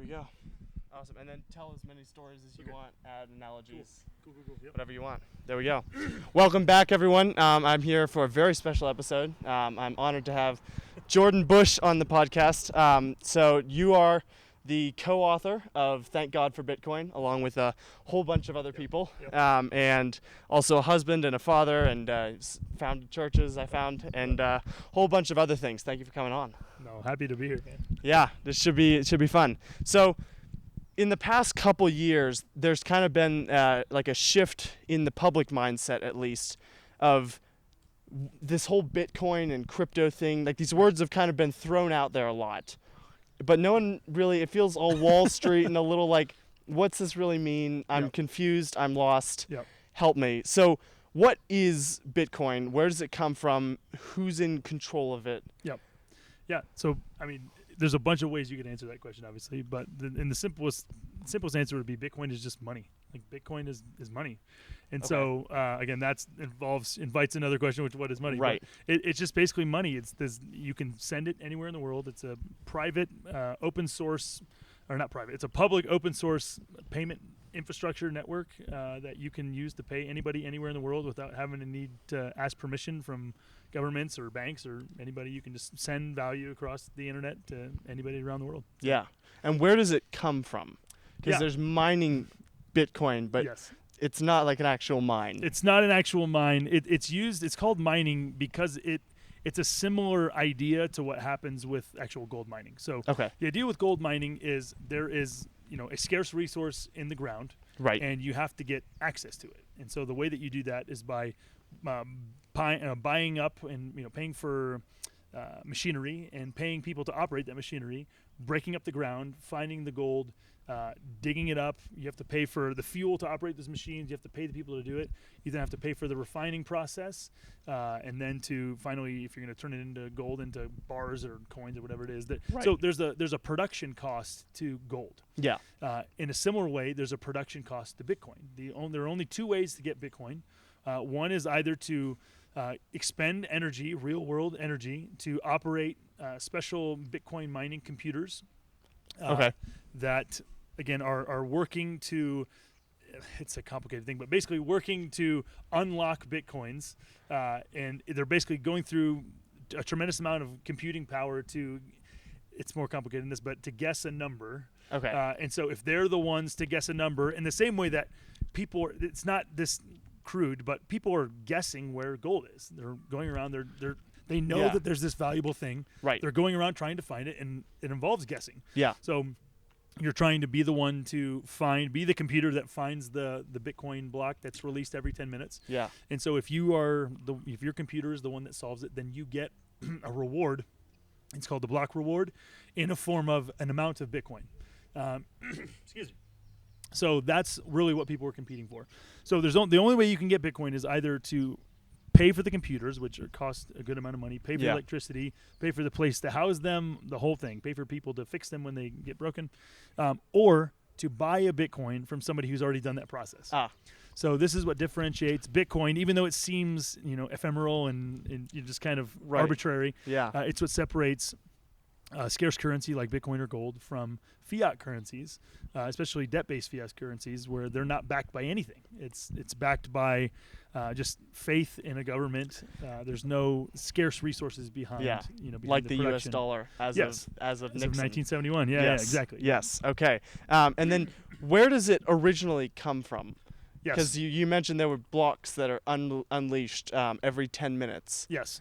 we go. Awesome. And then tell as many stories as you want, add analogies, Cool. Yep. whatever you want. There we go. Welcome back, everyone. I'm here for a very special episode. I'm honored to have Jordan Bush on the podcast. So you are the co-author of Thank God for Bitcoin, along with a whole bunch of other people, and also a husband and a father, and founded churches, I found, and a whole bunch of other things. Thank you for coming on. No, happy to be here, man. Yeah, it should be fun. So, in the past couple years, there's kind of been like a shift in the public mindset, at least, of this whole Bitcoin and crypto thing. Like, these words have kind of been thrown out there a lot, but no one really. It feels all Wall Street and a little like, what's this really mean? I'm confused. I'm lost. Help me. So, what is Bitcoin? Where does it come from? Who's in control of it? Yeah. So, I mean, there's a bunch of ways you can answer that question, obviously, but in the simplest answer would be Bitcoin is just money. Like, Bitcoin is money. And so, again, that invites another question, which what is money? Right. But it's just basically money. It's this, you can send it anywhere in the world. It's a private, open source, or not private. It's a public open source payment infrastructure network that you can use to pay anybody anywhere in the world without having to need to ask permission from governments or banks or anybody. You can just send value across the internet to anybody around the world. Yeah. And where does it come from? Because there's mining Bitcoin, but it's not like an actual mine. It's not an actual mine. It's called mining because it's a similar idea to what happens with actual gold mining. So the idea with gold mining is there is, a scarce resource in the ground, right? And you have to get access to it. And so the way that you do that is by buying up and paying for machinery and paying people to operate that machinery, breaking up the ground, finding the gold, digging it up. You have to pay for the fuel to operate those machines. You have to pay the people to do it. You then have to pay for the refining process, and then to finally, if you're going to turn it into gold, into bars or coins or whatever it is. So there's a production cost to gold. Yeah. In a similar way, there's a production cost to Bitcoin. There are only two ways to get Bitcoin. One is either to expend energy, real world energy, to operate special Bitcoin mining computers that, again, are working to, it's a complicated thing, but basically working to unlock Bitcoins. And they're basically going through a tremendous amount of computing power it's more complicated than this, but to guess a number. And so if they're the ones to guess a number, in the same way that it's not this crude, but people are guessing where gold is. They're going around. They know that there's this valuable thing. Right. They're going around trying to find it, and it involves guessing. Yeah. So you're trying to be the one to be the computer that finds the Bitcoin block that's released every 10 minutes. Yeah. And so if your computer is the one that solves it, then you get a reward. It's called the block reward, in a form of an amount of Bitcoin. Excuse me. So that's really what people are competing for. So the only way you can get Bitcoin is either to pay for the computers, which cost a good amount of money, pay for electricity, pay for the place to house them, the whole thing, pay for people to fix them when they get broken, or to buy a Bitcoin from somebody who's already done that process. So this is what differentiates Bitcoin, even though it seems ephemeral and just kind of arbitrary. It's what separates scarce currency like Bitcoin or gold from fiat currencies, especially debt-based fiat currencies, where they're not backed by anything. It's backed by just faith in a government. There's no scarce resources behind. Behind like the production. U.S. dollar as of Nixon. As of 1971. Yeah, exactly. Yes. Okay. And then where does it originally come from? Yes. Because you mentioned there were blocks that are unleashed every 10 minutes. Yes.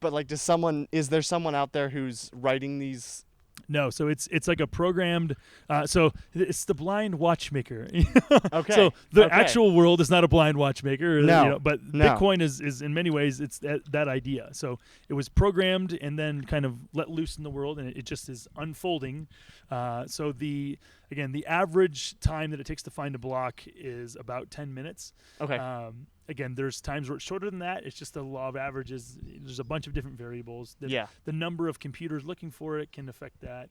But like, is there someone out there who's writing these? No, so it's like a programmed. So it's the blind watchmaker. Okay. So the actual world is not a blind watchmaker. No. But Bitcoin is in many ways it's that idea. So it was programmed and then kind of let loose in the world, and it just is unfolding. So the average time that it takes to find a block is about 10 minutes. Okay. Again, there's times where it's shorter than that. It's just the law of averages. There's a bunch of different variables. The number of computers looking for it can affect that.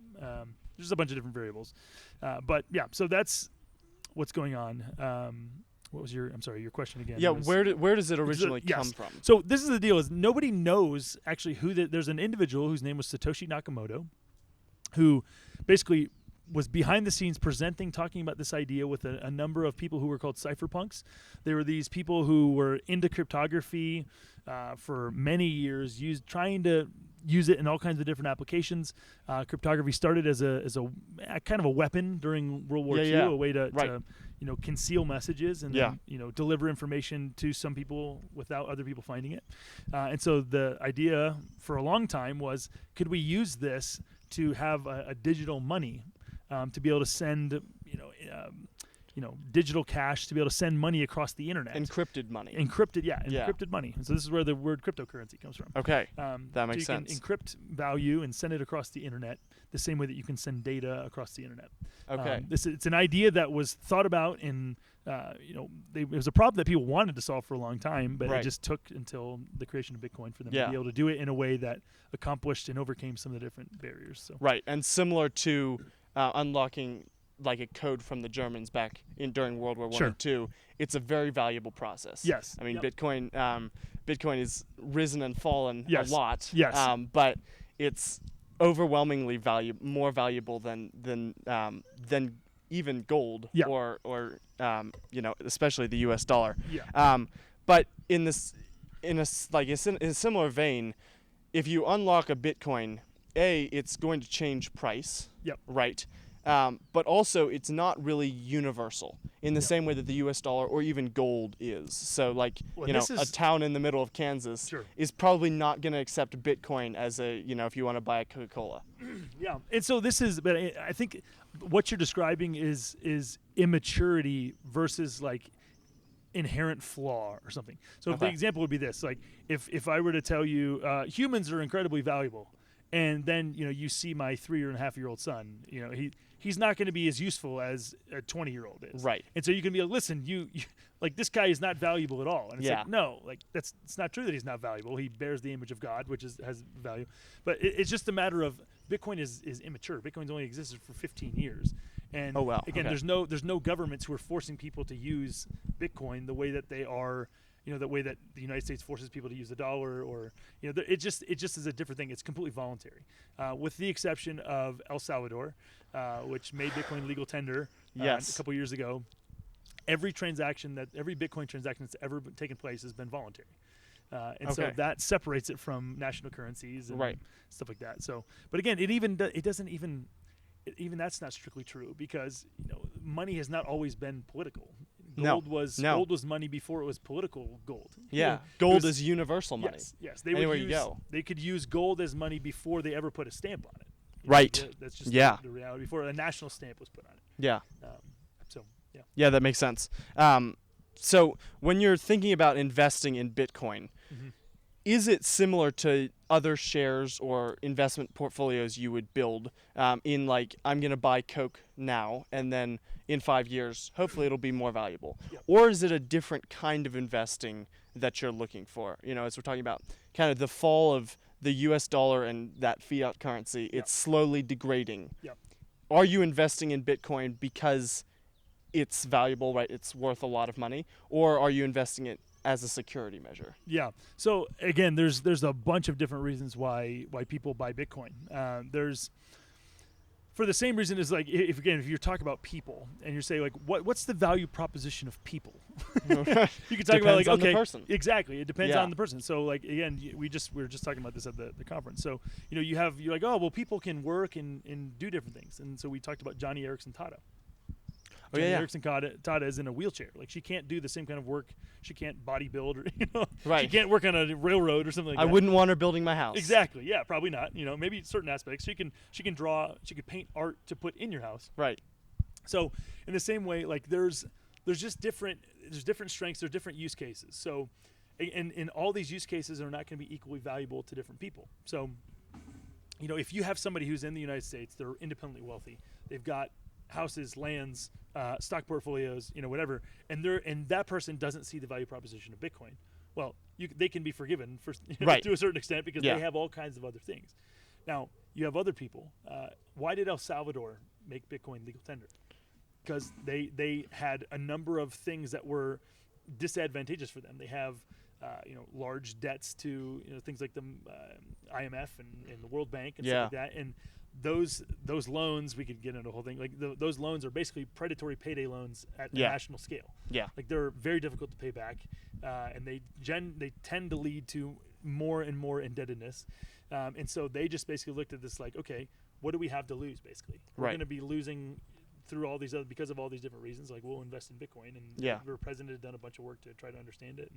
There's a bunch of different variables. So that's what's going on. What was your question again? Yeah, where does it originally come from? So this is the deal: is nobody knows actually who. There's an individual whose name was Satoshi Nakamoto, who basically was behind the scenes talking about this idea with a number of people who were called cypherpunks. They were these people who were into cryptography for many years, trying to use it in all kinds of different applications. Cryptography started as a kind of a weapon during World War II, a way to conceal messages and then, deliver information to some people without other people finding it. And so the idea for a long time was, could we use this to have a digital money, to be able to send, digital cash, to be able to send money across the internet. Encrypted money. Encrypted money. And so this is where the word cryptocurrency comes from. Okay, that makes sense. You can encrypt value and send it across the internet the same way that you can send data across the internet. Okay. It's an idea that was thought about in, it was a problem that people wanted to solve for a long time, but it just took until the creation of Bitcoin for them to be able to do it in a way that accomplished and overcame some of the different barriers. So. Right, and similar to unlocking like a code from the Germans back during World War I and II, it's a very valuable process. Yes. I mean, Bitcoin has risen and fallen a lot. Yes. But it's overwhelmingly more valuable than even gold or especially the U.S. dollar. Yeah. But in a similar vein, if you unlock a Bitcoin, it's going to change price. Yep. Right. But also, it's not really universal in the same way that the U.S. dollar or even gold is. So, a town in the middle of Kansas is probably not going to accept Bitcoin as if you want to buy a Coca-Cola. Yeah, and so but I think what you're describing is immaturity versus inherent flaw or something. So, the example would be this: if I were to tell you humans are incredibly valuable, and then you see my 3.5-year-old son, he's not going to be as useful as a 20-year-old is. Right. And so you can be like, listen, you this guy is not valuable at all. And it's no, it's not true that he's not valuable. He bears the image of God, which has value. But it's just a matter of Bitcoin is immature. Bitcoin's only existed for 15 years. And again, there's no governments who are forcing people to use Bitcoin the way that they are, the way that the United States forces people to use the dollar, or it just is a different thing. It's completely voluntary, with the exception of El Salvador, which made Bitcoin legal tender a couple years ago. Every Bitcoin transaction that's ever taken place has been voluntary, so that separates it from national currencies and stuff like that. So, but again, even that's not strictly true, because money has not always been political. Gold was money before it was political gold. Yeah, gold is universal money. Yes. Anywhere you go. They could use gold as money before they ever put a stamp on it. Right. That's just the reality. Before a national stamp was put on it. Yeah. Yeah, that makes sense. So when you're thinking about investing in Bitcoin, is it similar to other shares or investment portfolios you would build in I'm going to buy Coke now, and then in 5 years, hopefully it'll be more valuable? Yep. Or is it a different kind of investing that you're looking for? As we're talking about kind of the fall of the U.S. dollar and that fiat currency, it's slowly degrading. Yep. Are you investing in Bitcoin because it's valuable, right? It's worth a lot of money, or are you investing it as a security measure? Yeah. So again, there's a bunch of different reasons why people buy Bitcoin. There's, for the same reason as if you're talking about people and you're saying what's the value proposition of people? You can talk about on the person. Exactly. It depends on the person. So again, we were just talking about this at the conference. So you're like, oh well, people can work and do different things. And so we talked about Johnny Erickson Tada. Johnny Erickson Tada is in a wheelchair. She can't do the same kind of work. She can't bodybuild, or she can't work on a railroad or something like that. I wouldn't want her building my house. Exactly. Yeah, probably not. Maybe certain aspects. She can draw. She could paint art to put in your house. Right. So in the same way, there's just different strengths. There's different use cases. So, and all these use cases are not going to be equally valuable to different people. So, if you have somebody who's in the United States, they're independently wealthy. They've got houses, lands, stock portfolios, whatever, and that person doesn't see the value proposition of Bitcoin. Well, they can be forgiven to a certain extent, because they have all kinds of other things. Now, you have other people. Why did El Salvador make Bitcoin legal tender? Because they had a number of things that were disadvantageous for them. They have large debts to things like the IMF and the World Bank and stuff like that, and those loans, we could get into a whole thing. Like those loans are basically predatory payday loans at the national scale. Yeah. Like they're very difficult to pay back, and they tend to lead to more and more indebtedness. And so they just basically looked at this like, okay, what do we have to lose? Basically, we're going to be losing through all these because of all these different reasons. Like we'll invest in Bitcoin, and our president had done a bunch of work to try to understand it.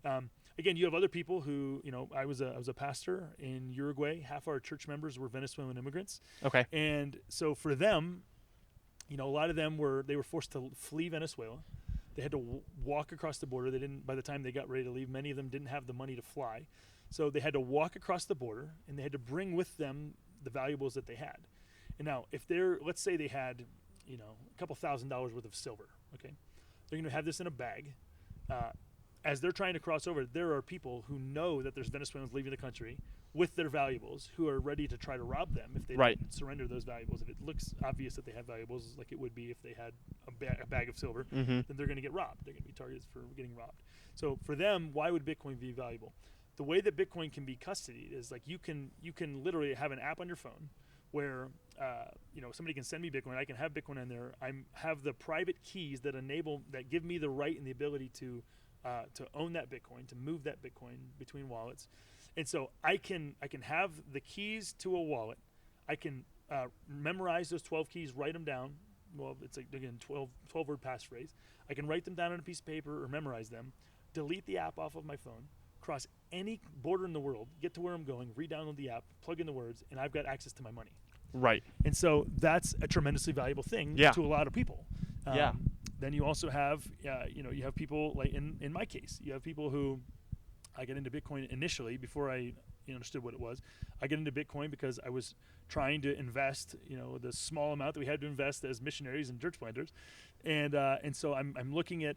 And again, you have other people who, I was a pastor in Uruguay. Half our church members were Venezuelan immigrants. Okay. And so for them, a lot of them were forced to flee Venezuela. They had to walk across the border. They didn't. By the time they got ready to leave, many of them didn't have the money to fly. So they had to walk across the border, and they had to bring with them the valuables that they had. And now, let's say they had, a couple $1,000s worth of silver. Okay, they're going to have this in a bag. As they're trying to cross over, there are people who know that there's Venezuelans leaving the country with their valuables who are ready to try to rob them if they don't surrender those valuables. If it looks obvious that they have valuables, like it would be if they had a bag of silver, then they're going to get robbed. They're going to be targets for getting robbed. So for them, why would Bitcoin be valuable? The way that Bitcoin can be custodied is like you can literally have an app on your phone where somebody can send me Bitcoin. I can have Bitcoin in there. I have the private keys that give me the right and the ability to own that Bitcoin, to move that Bitcoin between wallets. And so I can have the keys to a wallet. I can memorize those 12 keys, write them down. Well, it's like, again, 12-word passphrase. I can write them down on a piece of paper or memorize them, delete the app off of my phone, cross any border in the world, get to where I'm going, re-download the app, plug in the words, and I've got access to my money. Right. And so that's a tremendously valuable thing to a lot of people. Then you also have, you have people like in my case, you have people who I get into Bitcoin initially before I understood what it was. I get into Bitcoin because I was trying to invest, the small amount that we had to invest as missionaries and church planters, and so I'm looking at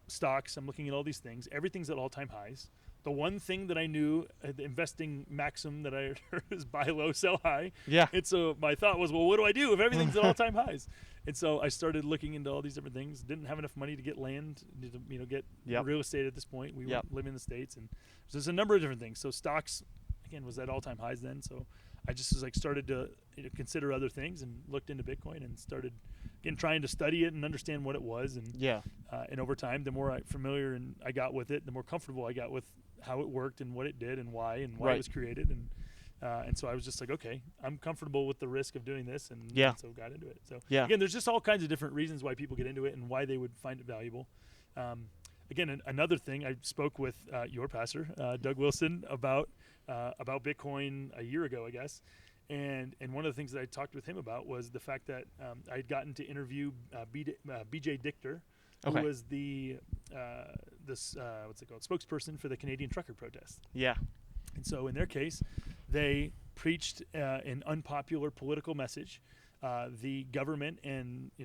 stocks, I'm looking at all these things. Everything's at all-time highs. The one thing that I knew, the investing maxim that I heard is buy low, sell high. Yeah. And so my thought was, well, what do I do if everything's at all-time highs? And so I started looking into all these different things. Didn't have enough money to get land, to get real estate at this point. We were living in the States, and there's a number of different things. So stocks, again, was at all-time highs then. So I just started to consider other things and looked into Bitcoin and started again trying to study it and understand what it was. And over time, the more familiar and I got with it, the more comfortable I got with how it worked and what it did and why it was created. And so I was just like, okay, I'm comfortable with the risk of doing this, and so got into it. So again, there's just all kinds of different reasons why people get into it and why they would find it valuable. Again, another thing, I spoke with your pastor, Doug Wilson, about Bitcoin a year ago, I guess. And one of the things that I talked with him about was the fact that I had gotten to interview BJ Dichter, who was the spokesperson for the Canadian trucker protest. Yeah. And so in their case, they preached an unpopular political message. The government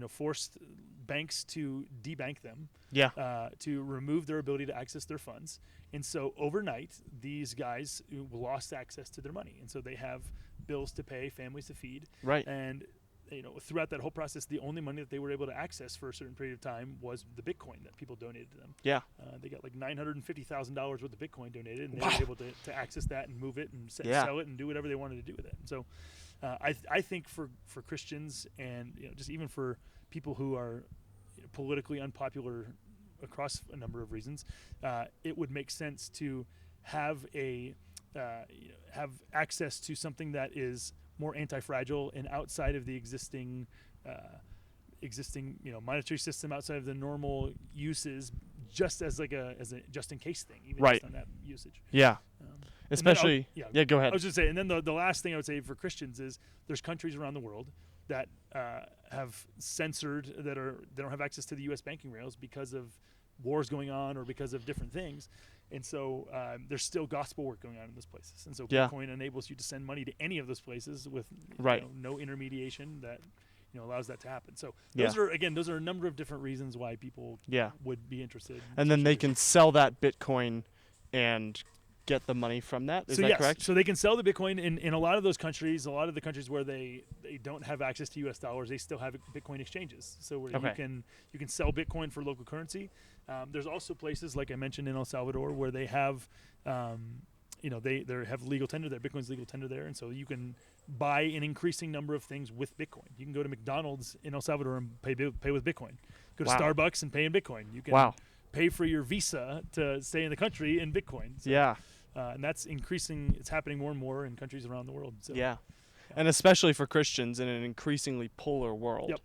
forced banks to debank them, to remove their ability to access their funds. And so overnight, these guys lost access to their money. And so they have bills to pay, families to feed. Right. And throughout that whole process, the only money that they were able to access for a certain period of time was the Bitcoin that people donated to them. Yeah. They got like $950,000 worth of Bitcoin donated, and they were able to access that and move it and sell it and do whatever they wanted to do with it. And so I think for Christians and just even for people who are politically unpopular across a number of reasons, it would make sense to have have access to something that is more anti-fragile and outside of the existing monetary system, outside of the normal uses, just as a just in case thing, even just on that usage. Yeah. Especially, go ahead. I was just saying, and then the last thing I would say for Christians is there's countries around the world that have censored they don't have access to the U.S. banking rails because of wars going on or because of different things. And so there's still gospel work going on in those places. And so Bitcoin enables you to send money to any of those places with no intermediation that allows that to happen. So those are a number of different reasons why people would be interested. And then they can sell that Bitcoin and get the money from that. Is that correct? So they can sell the Bitcoin in a lot of those countries. A lot of the countries where they don't have access to U.S. dollars, they still have Bitcoin exchanges. So where you can sell Bitcoin for local currency. There's also places like I mentioned in El Salvador where they have they have legal tender there. Bitcoin's legal tender there, and so you can buy an increasing number of things with Bitcoin. You can go to McDonald's in El Salvador and pay with Bitcoin. Go to Starbucks and pay in Bitcoin. You can pay for your visa to stay in the country in Bitcoin. So, and that's increasing. It's happening more and more in countries around the world. So, and especially for Christians in an increasingly polar world.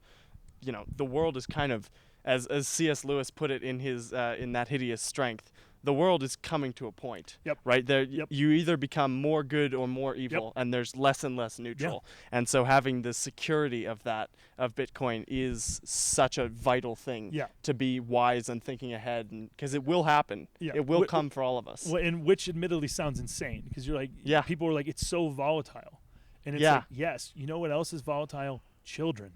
You know, the world is kind of, as C.S. Lewis put it in his in That Hideous Strength, the world is coming to a point, right? There, you either become more good or more evil, and there's less and less neutral. And so having the security of Bitcoin is such a vital thing to be wise and thinking ahead, because it will happen. It will come for all of us. And which admittedly sounds insane, because you're like, people are like, it's so volatile. And it's like, yes, you know what else is volatile? Children.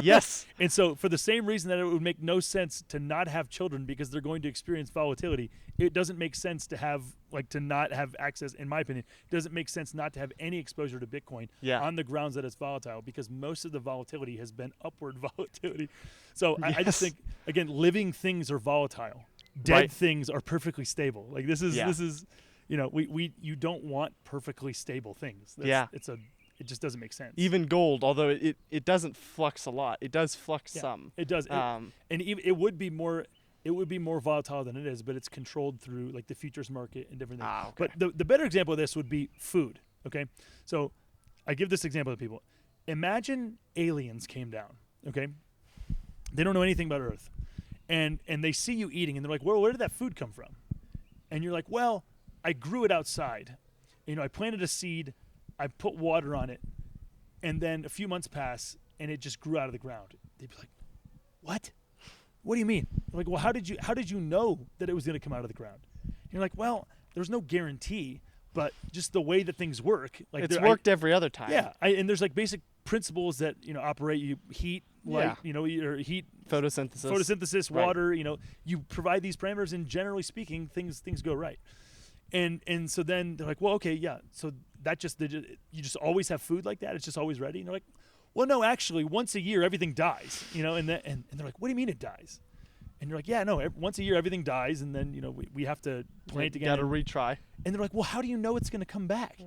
Yes. And so for the same reason that it would make no sense to not have children because they're going to experience volatility, it doesn't make sense to not have access, in my opinion. It doesn't make sense not to have any exposure to Bitcoin on the grounds that it's volatile, because most of the volatility has been upward volatility. So I just think, again, living things are volatile. Dead things are perfectly stable. Like this is you know, you don't want perfectly stable things. It just doesn't make sense. Even gold, although it doesn't flux a lot, it does flux some. It does, and it would be more volatile than it is, but it's controlled through like the futures market and different things. But the better example of this would be food. Okay, so I give this example to people. Imagine aliens came down. Okay, they don't know anything about Earth, and they see you eating, and they're like, "Well, where did that food come from?" And you're like, "Well, I grew it outside. You know, I planted a seed. I put water on it, and then a few months pass, and it just grew out of the ground." They'd be like, "What? What do you mean?" I'm like, "Well, how did you know that it was going to come out of the ground?" And you're like, "Well, there's no guarantee, but just the way that things work, like it's worked every other time." Yeah, and there's like basic principles that operate. You heat, light, or heat, photosynthesis, water. You know, you provide these parameters, and generally speaking, things go right. And so then they're like, "Well, okay, yeah. So you just always have food like that? It's just always ready?" And they're like, "Well, no, actually, once a year everything dies." You know, and they're like, "What do you mean it dies?" And you're like, "Yeah, no, once a year everything dies, and then we have to plant again." Got to retry. And they're like, "Well, how do you know it's going to come back?"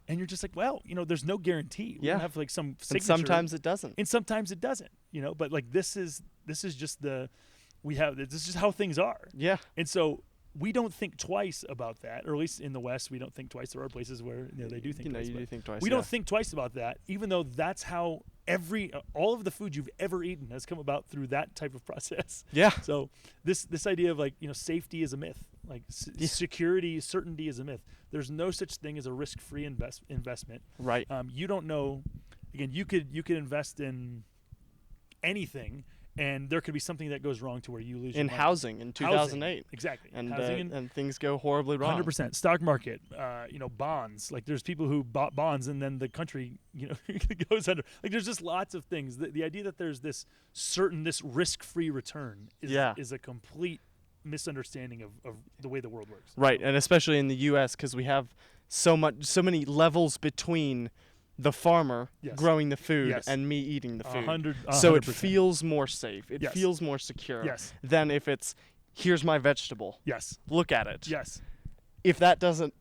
And you're just like, "Well, there's no guarantee. We don't have like some signature." And sometimes it doesn't. And sometimes it doesn't. But like this is just this is just how things are. Yeah. And so we don't think twice about that, or at least in the West, we don't think twice. There are places where they do think twice. You do think twice. We don't think twice about that, even though that's how all of the food you've ever eaten has come about through that type of process. Yeah. So this idea of like safety is a myth, like security, certainty is a myth. There's no such thing as a risk-free investment. Right. You don't know. Again, you could invest in anything, and there could be something that goes wrong to where you lose your money. Housing in 2008. Exactly. And things go horribly wrong. 100%. Stock market, bonds. Like there's people who bought bonds and then the country, goes under. Like there's just lots of things. The idea that there's this risk-free return is a complete misunderstanding of the way the world works. Right, and especially in the U.S. because we have so many levels between the farmer growing the food and me eating the food. 100%. So it feels more safe. It feels more secure than if it's, here's my vegetable. Yes. Look at it. Yes. If that doesn't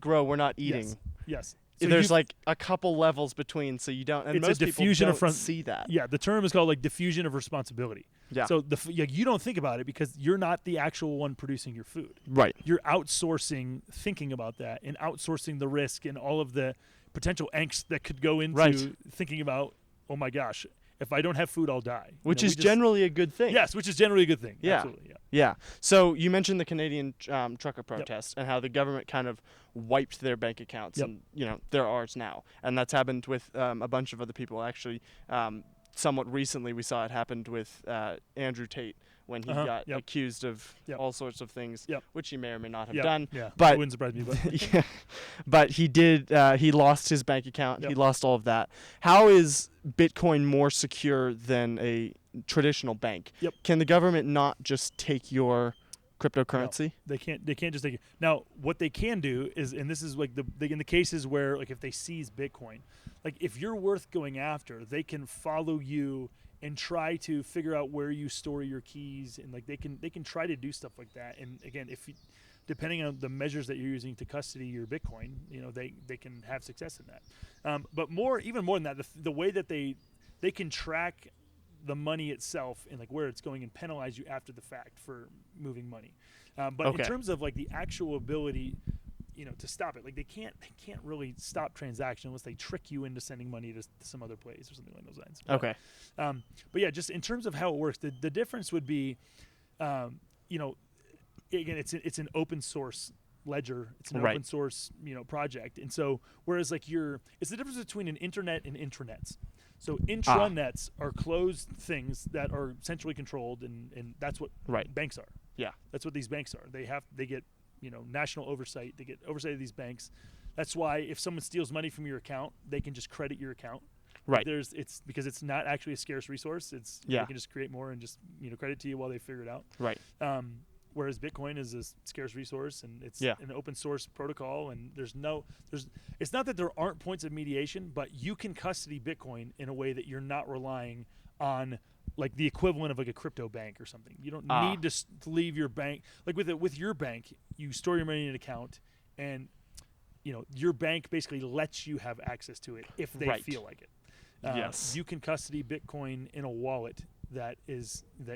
grow, we're not eating. Yes. So there's like a couple levels between, so you don't. And most people don't see that. Yeah, the term is called like diffusion of responsibility. Yeah. So you don't think about it because you're not the actual one producing your food. Right. You're outsourcing thinking about that and outsourcing the risk and all of the potential angst that could go into thinking about, oh my gosh, if I don't have food, I'll die. Which is generally a good thing. Yes, which is generally a good thing. Yeah. Absolutely. Yeah. So you mentioned the Canadian trucker protest and how the government kind of wiped their bank accounts, and they're ours now, and that's happened with a bunch of other people. Actually, somewhat recently, we saw it happened with Andrew Tate when he got accused of all sorts of things, which he may or may not have done. Yeah, but it wouldn't surprise me. But but he did. He lost his bank account. He lost all of that. How is Bitcoin more secure than a traditional bank? Can the government not just take your cryptocurrency? No, they can't just take it. Now, what they can do is, and this is like in the cases where like if they seize Bitcoin, like if you're worth going after, they can follow you and try to figure out where you store your keys, and like they can try to do stuff like that. And again, depending on the measures that you're using to custody your Bitcoin, they can have success in that. But even more than that, the way that they can track the money itself and like where it's going and penalize you after the fact for moving money. But in terms of like the actual ability, to stop it, like they can't really stop transaction unless they trick you into sending money to some other place or something along those lines. Okay. But yeah, just in terms of how it works, the difference would be, again, it's an open source ledger. It's an open source, project. And so, whereas like it's the difference between an internet and intranets. So intranets are closed things that are centrally controlled, and that's what banks are. Yeah. That's what these banks are. They get, national oversight. They get oversight of these banks. That's why if someone steals money from your account, they can just credit your account. Right. It's because it's not actually a scarce resource. They can just create more and just, credit to you while they figure it out. Right. Whereas Bitcoin is a scarce resource and it's an open source protocol, and it's not that there aren't points of mediation, but you can custody Bitcoin in a way that you're not relying on like the equivalent of like a crypto bank or something. You don't need to leave your bank. Like with your bank, you store your money in an account, and your bank basically lets you have access to it if they feel like it. Yes. You can custody Bitcoin in a wallet that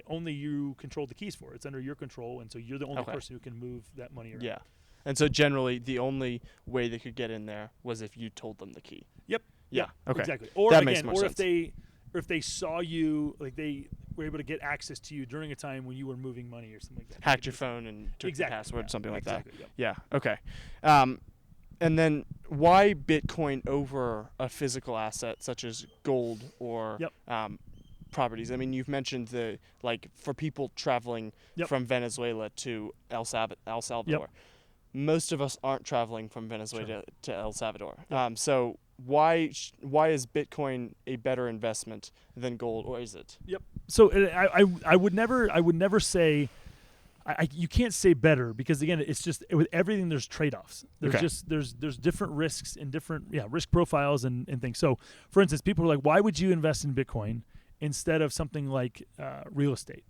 only you control the keys for. It's under your control, and so you're the only person who can move that money around. Yeah. And so generally the only way they could get in there was if you told them the key. Yep. Yeah. Okay. Exactly. Or that again, makes more or sense. if they saw you, like they were able to get access to you during a time when you were moving money or something like that. Hacked your phone and took the password, something like that. Yep. Yeah. Okay. And then why Bitcoin over a physical asset such as gold or properties? I mean, you've mentioned for people traveling from Venezuela to El Salvador. Yep. Most of us aren't traveling from Venezuela to El Salvador. So why is Bitcoin a better investment than gold, or is it? Yep. So I would never say. You can't say better, because again, it's just with everything there's trade-offs. There's different risks and different risk profiles and things. So for instance, people are like, why would you invest in Bitcoin instead of something like real estate?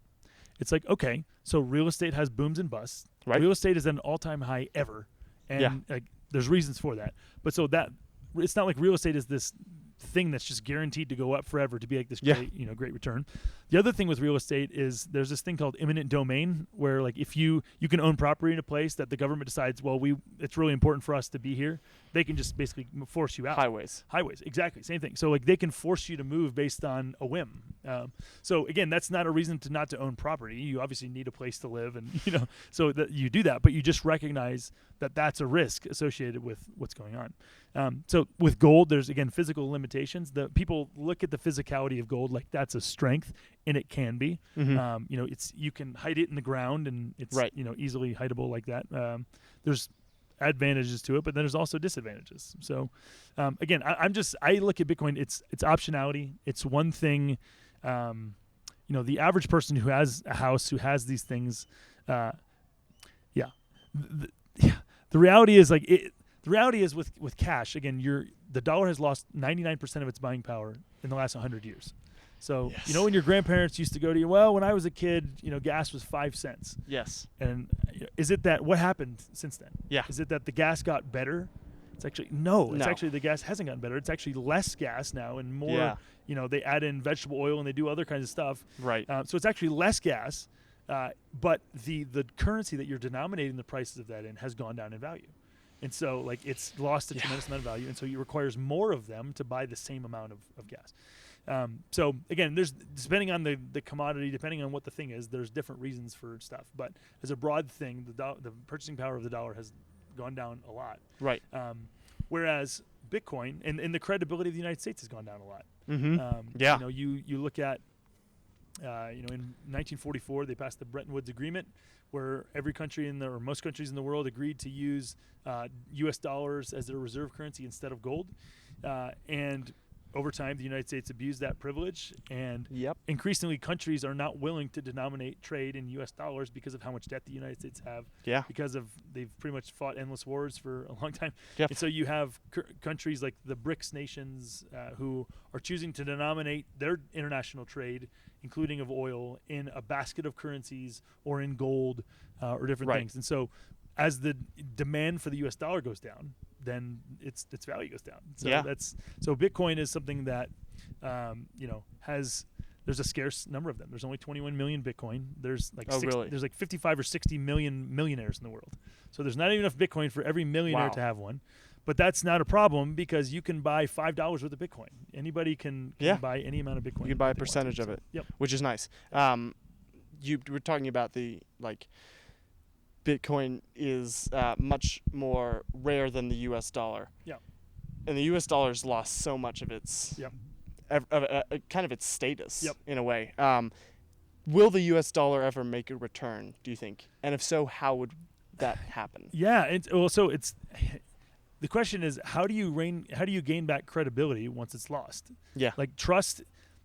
It's like, okay, so real estate has booms and busts. Right. Real estate is at an all-time high ever, and like there's reasons for that. But so that it's not like real estate is this thing that's just guaranteed to go up forever to be like this great return. The other thing with real estate is there's this thing called eminent domain, where like if you can own property in a place that the government decides, well, it's really important for us to be here, they can just basically force you out. Highways, exactly, same thing. So like they can force you to move based on a whim. So again, that's not a reason not to own property. You obviously need a place to live, and so that you do that, but you just recognize that that's a risk associated with what's going on. So with gold, there's again physical limitations. The people look at the physicality of gold like that's a strength, and it can be. Mm-hmm. You can hide it in the ground, and it's easily hideable like that. There's advantages to it, but then there's also disadvantages. So again, I look at Bitcoin. It's optionality. It's one thing. The average person who has a house, who has these things, the reality is like it. The reality is with cash, again, the dollar has lost 99% of its buying power in the last 100 years. So, when your grandparents used to go to you, well, when I was a kid, gas was 5 cents. Yes. And is it that, what happened since then? Yeah. Is it that the gas got better? It's actually, no. It's actually the gas hasn't gotten better. It's actually less gas now and more, they add in vegetable oil and they do other kinds of stuff. Right. So it's actually less gas, but the currency that you're denominating the prices of that in has gone down in value. And so, like, it's lost a tremendous amount of value, and so it requires more of them to buy the same amount of gas. So, again, there's depending on the commodity, depending on what the thing is, there's different reasons for stuff. But as a broad thing, the purchasing power of the dollar has gone down a lot. Right. Whereas Bitcoin and the credibility of the United States has gone down a lot. Mm-hmm. You look at, in 1944, they passed the Bretton Woods Agreement, where every country or most countries in the world agreed to use U.S. dollars as their reserve currency instead of gold. And over time, the United States abused that privilege, and increasingly countries are not willing to denominate trade in U.S. dollars because of how much debt the United States have. Yeah. Because they've pretty much fought endless wars for a long time. Yep. And so you have countries like the BRICS nations who are choosing to denominate their international trade, including of oil, in a basket of currencies or in gold or different things. And so as the demand for the U.S. dollar goes down, then its value goes down. So Bitcoin is something that there's a scarce number of them. There's only 21 million Bitcoin. There's like there's like 55 or 60 million millionaires in the world. So there's not even enough Bitcoin for every millionaire to have one. But that's not a problem because you can buy $5 worth of Bitcoin. Anybody can buy any amount of Bitcoin. You can buy a percentage of it, which is nice. You were talking about Bitcoin is much more rare than the U.S. dollar. Yeah. And the U.S. dollar's lost so much of its kind of its status in a way. Will the U.S. dollar ever make a return, do you think? And if so, how would that happen? Yeah. The question is, how do you gain back credibility once it's lost? Yeah. Like trust.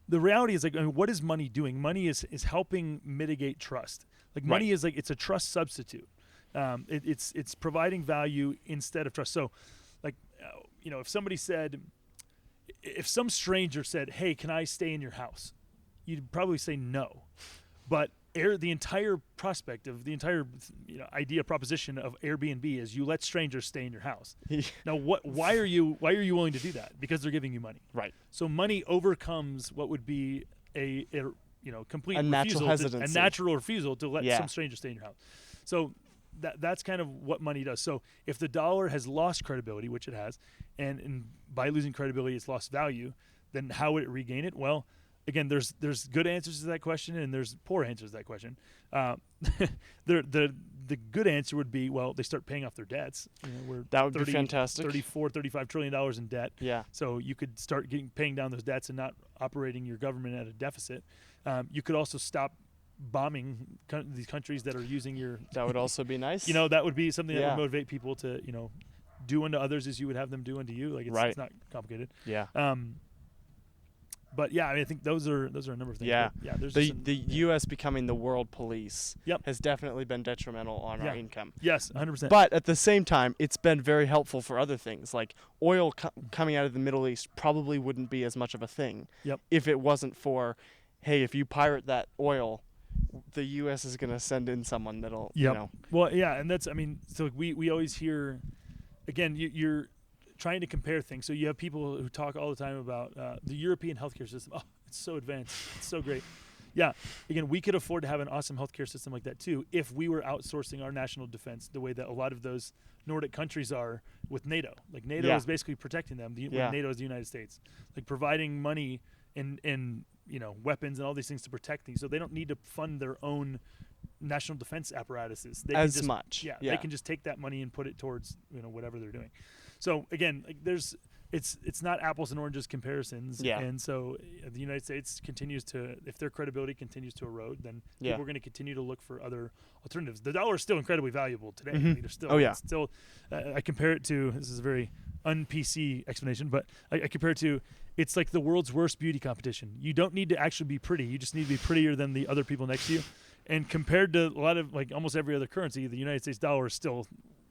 The reality is what is money doing? Money is helping mitigate trust. Like money is it's a trust substitute. It's providing value instead of trust. So, if some stranger said, "Hey, can I stay in your house?" You'd probably say no. But the entire prospect of the entire proposition of Airbnb is you let strangers stay in your house. Now, why are you willing to do that? Because they're giving you money. Right. So money overcomes what would be a complete natural hesitancy. A natural refusal to let some stranger stay in your house. So that's kind of what money does. So if the dollar has lost credibility, which it has, and by losing credibility it's lost value, then how would it regain it? Well, again, there's good answers to that question and there's poor answers to that question. The good answer would be, well, they start paying off their debts. That would be fantastic. $35 trillion in debt. Yeah. So you could start paying down those debts and not operating your government at a deficit. You could also stop bombing these countries that are using your. That would also be nice. That would be something that would motivate people to do unto others as you would have them do unto you. Like it's not complicated. Yeah. But yeah, I think those are a number of things. Yeah, the U.S. becoming the world police has definitely been detrimental on our income. Yes, 100%. But at the same time, it's been very helpful for other things. Like oil coming out of the Middle East probably wouldn't be as much of a thing if it wasn't for, hey, if you pirate that oil, the U.S. is going to send in someone that'll, Well, yeah, and that's, so we always hear, again, you're trying to compare things. So you have people who talk all the time about the European healthcare system. Oh, it's so advanced. It's so great. Yeah. Again, we could afford to have an awesome healthcare system like that too if we were outsourcing our national defense the way that a lot of those Nordic countries are with NATO. Like NATO is basically protecting them. NATO is the United States. Like providing money and weapons and all these things to protect things. So they don't need to fund their own national defense apparatuses. They can just take that money and put it towards whatever they're doing. So again, it's not apples and oranges comparisons. Yeah. And so the United States continues to, if their credibility continues to erode, then people are going to continue to look for other alternatives. The dollar is still incredibly valuable today. Mm-hmm. There's still, I compare it to, this is a very un-PC explanation, but I compare it to, it's like the world's worst beauty competition. You don't need to actually be pretty. You just need to be prettier than the other people next to you. And compared to a lot of almost every other currency, the United States dollar is still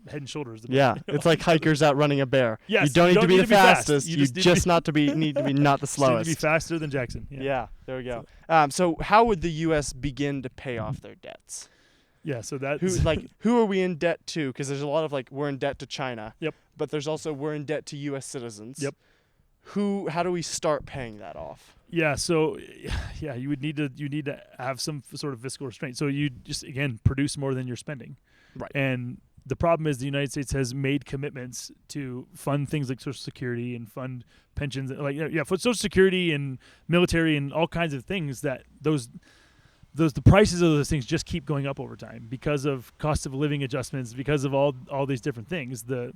head and shoulders. It's like hikers outrunning a bear. Yes, you don't need to be the fastest. You just need to be not the slowest. You need to be faster than Jackson. Yeah, there we go. So how would the U.S. begin to pay off their debts? Yeah, so that who are we in debt to? Because there's a lot of we're in debt to China. Yep. But there's also we're in debt to U.S. citizens. Yep. How do we start paying that off? Yeah, so you need to have some sort of fiscal restraint. So you just again produce more than you're spending. Right. And the problem is the United States has made commitments to fund things like Social Security and fund pensions, for Social Security and military and all kinds of things that the prices of those things just keep going up over time because of cost of living adjustments, because of all these different things. The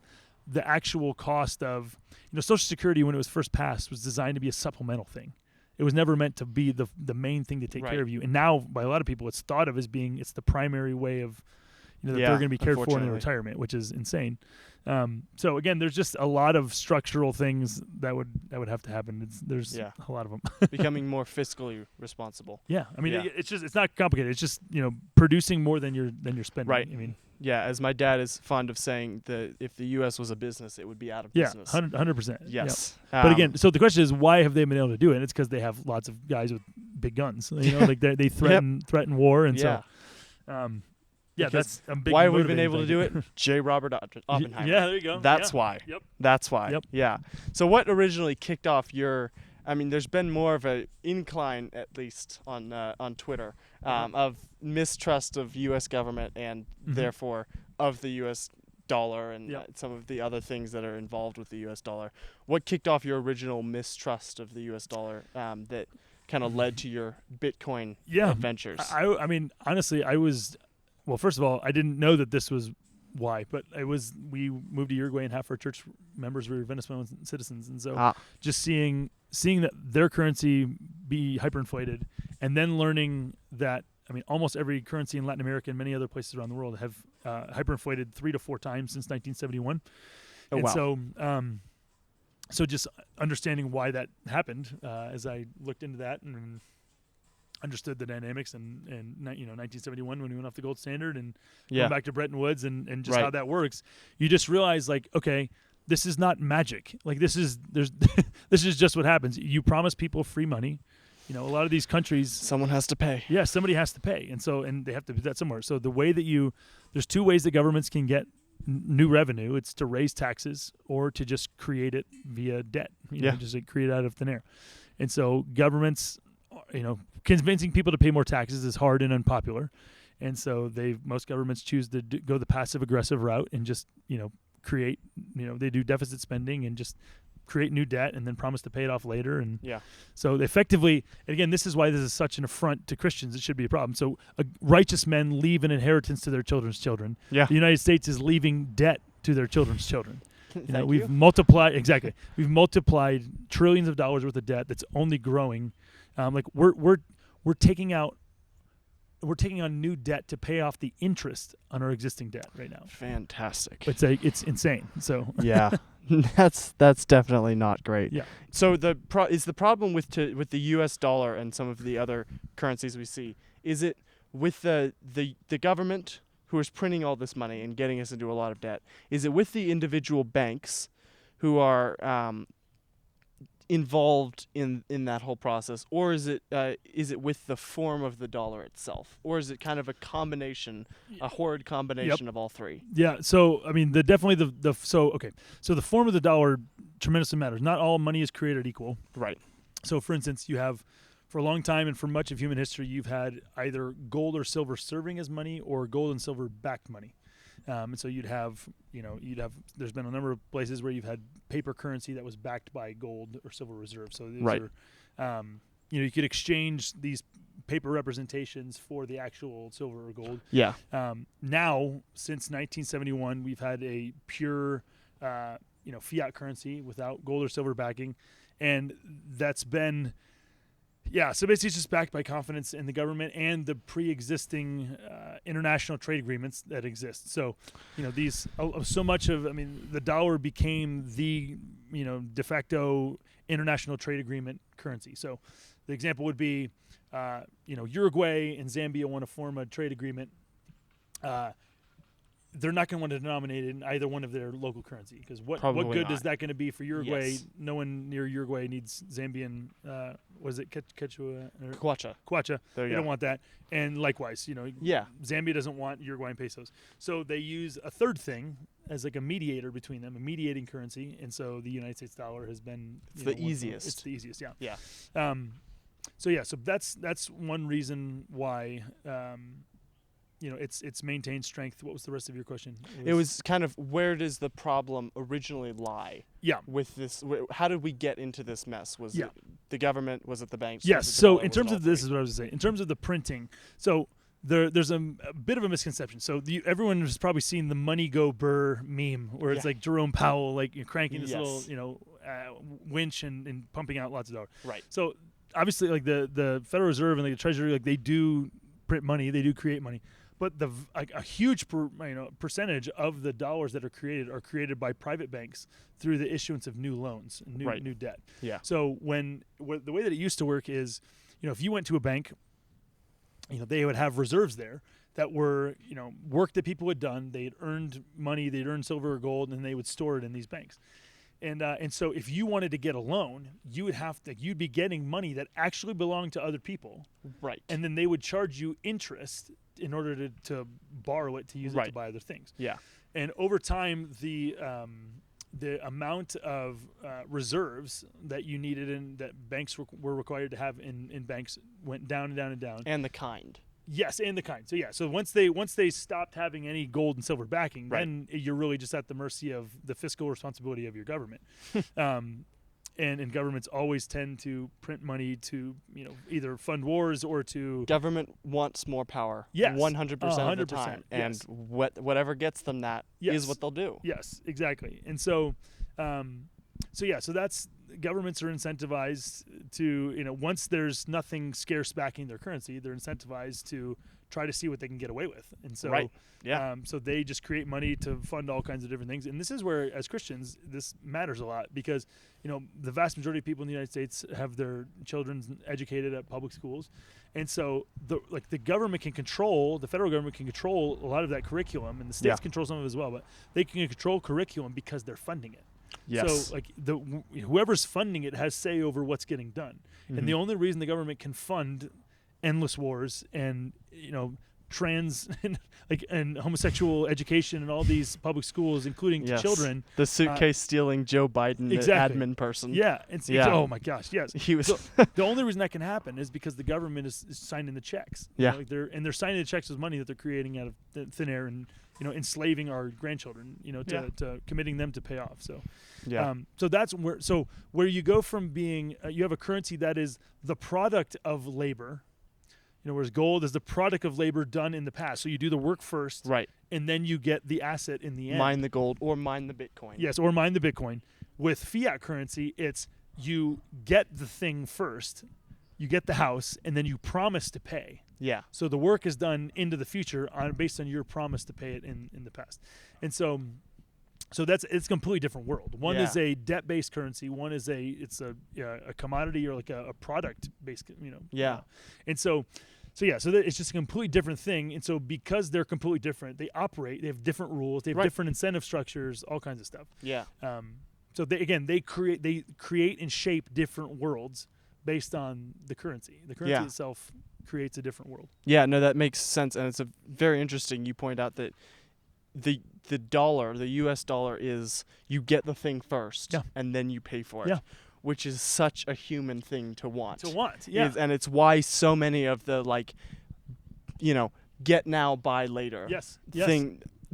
actual cost of Social Security when it was first passed was designed to be a supplemental thing. It was never meant to be the main thing to take care of you. And now by a lot of people it's thought of as being it's the primary way of that they're going to be cared for in retirement, which is insane. So again, there's just a lot of structural things that would have to happen. There's a lot of them. Becoming more fiscally responsible. Yeah, it's not complicated. It's just producing more than you're spending. Right. As my dad is fond of saying, if the U.S. was a business, it would be out of business. Yeah, 100%. Yes. Yep. But again, so the question is, why have they been able to do it? And it's because they have lots of guys with big guns. They threaten war, and so. Yeah, that's a big why we've been able motivating to do it. J. Robert Oppenheimer. Yeah, there you go. That's why. Yep. That's why. Yep. Yeah. So what originally kicked off your? I mean, there's been more of an incline, at least on Twitter, of mistrust of U.S. government and therefore of the U.S. dollar and some of the other things that are involved with the U.S. dollar. What kicked off your original mistrust of the U.S. dollar that kind of led to your Bitcoin adventures? I mean, honestly, well, first of all, I didn't know that this was why, but we moved to Uruguay and half our church members were Venezuelan citizens. And so just seeing that their currency be hyperinflated and then learning that, I mean, almost every currency in Latin America and many other places around the world have hyperinflated 3 to 4 times since 1971. Oh, and wow. So just understanding why that happened as I looked into that and understood the dynamics and 1971 when we went off the gold standard and going back to Bretton Woods and just how that works, you just realize like, okay, this is not magic. Like this is just what happens. You promise people free money. You know, a lot of these countries, someone has to pay. Yeah, somebody has to pay, and they have to do that somewhere. So the way that there's 2 ways that governments can get new revenue. It's to raise taxes or to just create it via debt. You know, just like create it out of thin air. And so governments, convincing people to pay more taxes is hard and unpopular. And so most governments choose to go the passive aggressive route and just, create, they do deficit spending and just create new debt and then promise to pay it off later. And so effectively, and again, this is why this is such an affront to Christians. It should be a problem. So righteous men leave an inheritance to their children's children. Yeah. The United States is leaving debt to their children's children. We've multiplied trillions of dollars worth of debt that's only growing. We're taking on new debt to pay off the interest on our existing debt right now. Fantastic. It's insane. So yeah, that's definitely not great. Yeah. So is the problem with the U.S. dollar and some of the other currencies we see? Is it with the government who is printing all this money and getting us into a lot of debt? Is it with the individual banks who are involved in that whole process, or is it with the form of the dollar itself, or is it kind of a combination, a horrid combination of all three? Yeah. So I mean, so the form of the dollar tremendously matters. Not all money is created equal. Right. So for instance, you have for a long time and for much of human history, you've had either gold or silver serving as money or gold and silver backed money. And so you'd have, there's been a number of places where you've had paper currency that was backed by gold or silver reserve. So these are, you could exchange these paper representations for the actual silver or gold. Yeah. Now, since 1971, we've had a pure, fiat currency without gold or silver backing. And that's been... Yeah, so basically it's just backed by confidence in the government and the pre-existing international trade agreements that exist. So, the dollar became the, de facto international trade agreement currency. So the example would be, Uruguay and Zambia want to form a trade agreement. They're not going to want to denominate it in either one of their local currency because what good is that going to be for Uruguay? Yes. No one near Uruguay needs Zambian. Was it Quechua? Kwacha. They don't want that. And likewise, Zambia doesn't want Uruguayan pesos. So they use a third thing as like a mediator between them, a mediating currency. And so the United States dollar has been the easiest. It's the easiest. Yeah. Yeah. So that's one reason why. It's maintained strength. What was the rest of your question? It was kind of where does the problem originally lie? Yeah. With this, how did we get into this mess? Was it the government? Was it the banks? Yes. So in terms of this is what I was saying. In terms of the printing, so there's a bit of a misconception. So everyone has probably seen the "Money Go Burr" meme, where it's like Jerome Powell cranking this little winch and pumping out lots of dollars. Right. So obviously, like the Federal Reserve and the Treasury, they do print money, they do create money. But a huge percentage of the dollars that are created by private banks through the issuance of new loans, new debt. Yeah. So the way that it used to work is, if you went to a bank, they would have reserves there that were work that people had done. They had earned money, they'd earned silver or gold, and they would store it in these banks. And so if you wanted to get a loan, you'd be getting money that actually belonged to other people. Right. And then they would charge you interest in order to borrow it, to use it to buy other things. Yeah. And over time, the amount of reserves that you needed and that banks were required to have in banks went down and down and down. And the kind. Yes, and the kind. So yeah, so once they stopped having any gold and silver backing, then you're really just at the mercy of the fiscal responsibility of your government. And governments always tend to print money to, either fund wars or to... Government wants more power. Yes. 100% of the time. And whatever gets them that is what they'll do. Yes, exactly. And so, so that's... Governments are incentivized to, once there's nothing scarce backing their currency, they're incentivized to try to see what they can get away with. And so, so they just create money to fund all kinds of different things. And this is where, as Christians, this matters a lot because, the vast majority of people in the United States have their children educated at public schools. And so the government can control, the federal government can control a lot of that curriculum, and the states control some of it as well, but they can control curriculum because they're funding it. Yes. So, whoever's funding it has say over what's getting done. And the only reason the government can fund endless wars and, trans and homosexual education in all these public schools, including to children. The suitcase stealing Joe Biden admin person. Yeah. Oh my gosh. Yes. He was. So the only reason that can happen is because the government is signing the checks. Yeah. They're signing the checks with money that they're creating out of thin air and, enslaving our grandchildren, to committing them to pay off. So, so that's where you go from being, you have a currency that is the product of labor, whereas gold is the product of labor done in the past. So you do the work first, right, and then you get the asset in the end. Mine the gold or mine the Bitcoin. Yes, or mine the Bitcoin. With fiat currency, it's you get the thing first, you get the house, and then you promise to pay. Yeah. So the work is done into the future based on your promise to pay it in the past. And so it's a completely different world. One is a debt-based currency. One is a commodity or like a product-based, Yeah. And so it's just a completely different thing. And so because they're completely different, they have different rules, they have different incentive structures, all kinds of stuff. Yeah. So they create and shape different worlds based on the currency. The currency itself creates a different world. Yeah, no, that makes sense, and it's very interesting. You point out that the dollar, the U.S. dollar, is you get the thing first, and then you pay for it, which is such a human thing to want. And it's why so many of the get now, buy later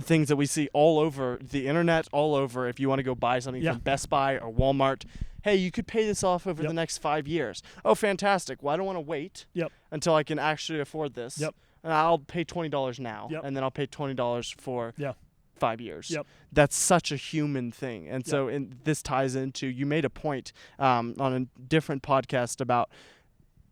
things that we see all over the internet, all over. If you want to go buy something from Best Buy or Walmart, hey, you could pay this off over the next 5 years. Oh, fantastic. Well, I don't want to wait until I can actually afford this. And I'll pay $20 now, and then I'll pay $20 for 5 years. That's such a human thing. And so this ties into, you made a point on a different podcast about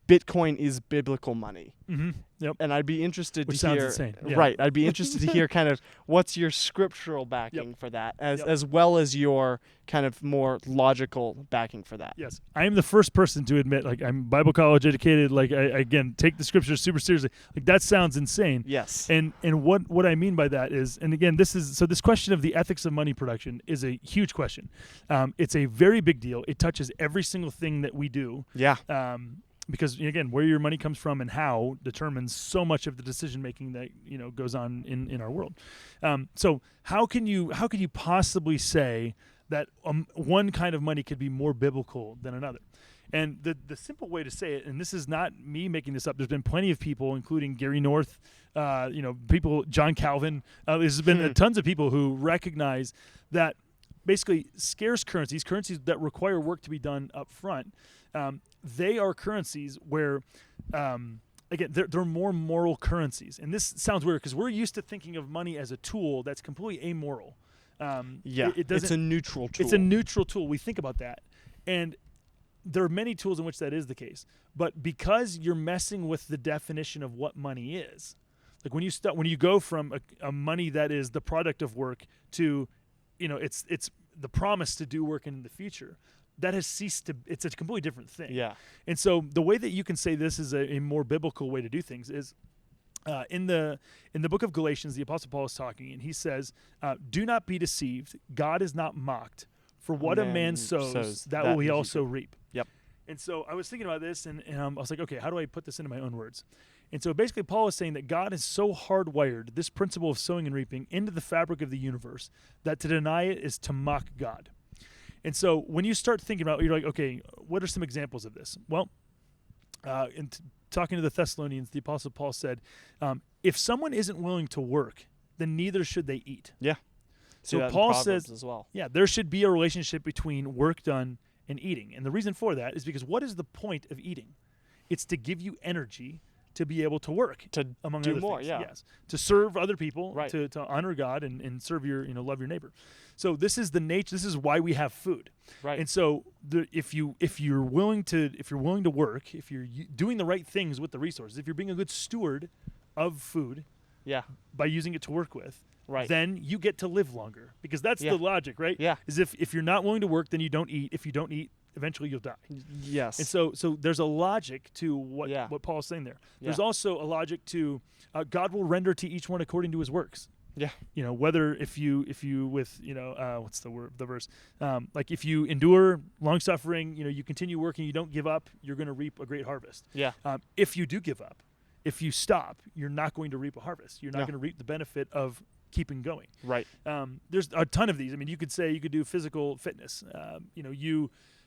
Bitcoin is biblical money. Mm-hmm. Yep. And I'd be interested Which to hear. sounds insane. Yeah. Right. I'd be interested to hear kind of what's your scriptural backing for that, as well as your kind of more logical backing for that. Yes. I am the first person to admit, I'm Bible college educated. I again, take the scriptures super seriously. That sounds insane. Yes. And what I mean by that is, and again, this question of the ethics of money production is a huge question. It's a very big deal. It touches every single thing that we do. Yeah. Because again, where your money comes from and how determines so much of the decision making that goes on in our world. So how can you possibly say that one kind of money could be more biblical than another? And the simple way to say it, and this is not me making this up. There's been plenty of people, including Gary North, people, John Calvin. There's been tons of people who recognize that basically scarce currencies that require work to be done up front. They are currencies where, again, they're more moral currencies. And this sounds weird because we're used to thinking of money as a tool that's completely amoral. It's a neutral tool. It's a neutral tool. We think about that. And there are many tools in which that is the case. But because you're messing with the definition of what money is, like when you go from a money that is the product of work to, it's the promise to do work in the future, that has ceased to. It's a completely different thing. Yeah. And so the way that you can say this is a more biblical way to do things is in the book of Galatians, the Apostle Paul is talking, and he says, "Do not be deceived. God is not mocked. For what a man sows, that will he also reap." Yep. And so I was thinking about this, and I was like, okay, how do I put this into my own words? And so basically Paul is saying that God is so hardwired this principle of sowing and reaping into the fabric of the universe that to deny it is to mock God. And so when you start thinking about it, you're like, okay, what are some examples of this? Well, talking to the Thessalonians, the Apostle Paul said, if someone isn't willing to work, then neither should they eat. Yeah. So Paul says, as well. Yeah, there should be a relationship between work done and eating. And the reason for that is because what is the point of eating? It's to give you energy to be able to work, to among do other more, things. yeah. Yes, to serve other people, right. to honor God and serve your, love your neighbor. So this is the nature. This is why we have food, right? And so if you're willing to work, if you're doing the right things with the resources, if you're being a good steward of food, yeah, by using it to work with, right, then you get to live longer, because that's the logic, right? Yeah, is if you're not willing to work, then you don't eat. If you don't eat, eventually you'll die. Yes. And so there's a logic to what Paul's saying there. Yeah. There's also a logic to God will render to each one according to his works. Yeah. Whether if you with what's the verse, like if you endure long suffering, you continue working, you don't give up, you're going to reap a great harvest. Yeah. If you do give up, if you stop, you're not going to reap a harvest. You're not going to reap the benefit of keeping going. Right. There's a ton of these. I mean, you could do physical fitness.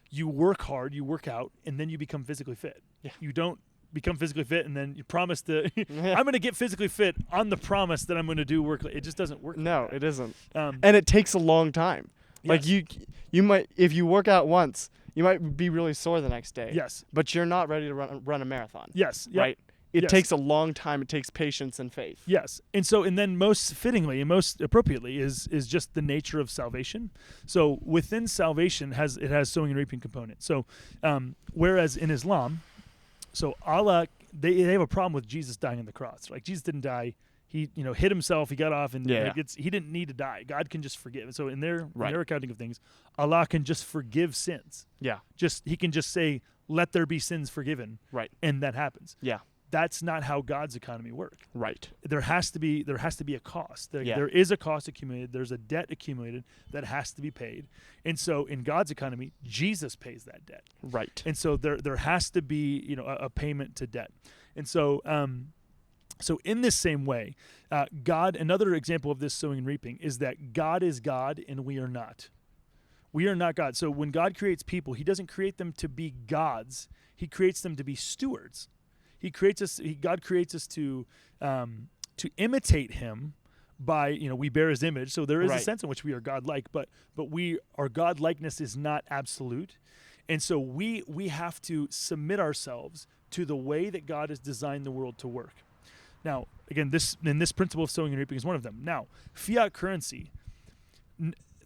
You work hard, you work out, and then you become physically fit. Yeah. You don't become physically fit and then you promise to I'm going to get physically fit on the promise that I'm going to do work. It just doesn't work. No, like that. It isn't. And it takes a long time. Yes. Like you might, if you work out once, you might be really sore the next day. Yes. But you're not ready to run a marathon. Yes. Yep. Right. It takes a long time. It takes patience and faith. Yes. And then most fittingly and most appropriately is just the nature of salvation. So within salvation has sowing and reaping component. So whereas in Islam, so Allah, they have a problem with Jesus dying on the cross. Like Jesus didn't die. He hit himself. He got off, and he didn't need to die. God can just forgive. So in their accounting of things, Allah can just forgive sins. Yeah. He can just say, "Let there be sins forgiven." Right. And that happens. Yeah. That's not how God's economy works. Right. There has to be a cost. There is a cost accumulated. There's a debt accumulated that has to be paid. And so in God's economy, Jesus pays that debt. Right. And so there has to be a payment to debt. And so so in this same way, God, another example of this sowing and reaping is that God is God and we are not. We are not God. So when God creates people, he doesn't create them to be gods. He creates them to be stewards. God creates us to imitate him by, we bear his image. So there is a sense in which we are God-like, but our God-likeness is not absolute. And so we have to submit ourselves to the way that God has designed the world to work. Now, again, this principle of sowing and reaping is one of them. Now, fiat currency,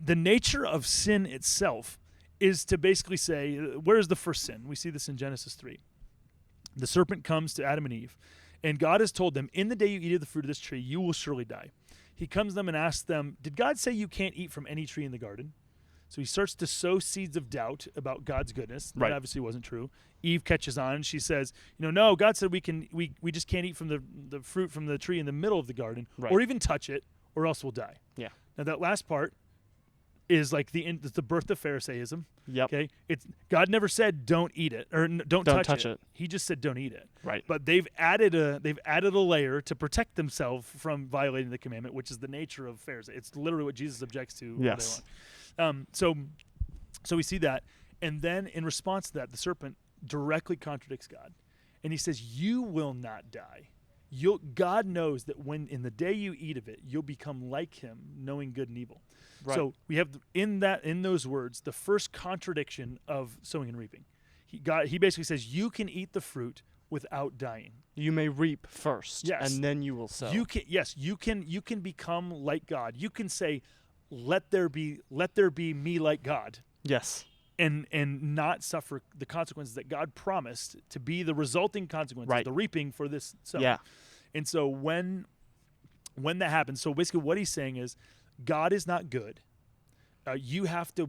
the nature of sin itself is to basically say, where's the first sin? We see this in Genesis 3. The serpent comes to Adam and Eve, and God has told them, in the day you eat of the fruit of this tree, you will surely die. He comes to them and asks them, did God say you can't eat from any tree in the garden? So he starts to sow seeds of doubt about God's goodness. That obviously wasn't true. Eve catches on, and she says, no, God said we just can't eat from the fruit from the tree in the middle of the garden, or even touch it, or else we'll die. Yeah. Now that last part is like the birth of Pharisaism. Yep. Okay. God never said don't eat it or don't touch it. He just said don't eat it. Right. But they've added a layer to protect themselves from violating the commandment, which is the nature of Pharisee. It's literally what Jesus objects to. Yes. So we see that, and then in response to that, the serpent directly contradicts God, and he says, "You will not die. God knows that when in the day you eat of it, you'll become like him, knowing good and evil." Right. So we have in those words the first contradiction of sowing and reaping. He basically says you can eat the fruit without dying. You may reap first, yes, and then you will sow. You can become like God. You can say, "Let there be me like God." Yes. And not suffer the consequences that God promised to be the resulting consequences, the reaping for this. Yeah. And so when that happens, so basically what he's saying is, God is not good. You have to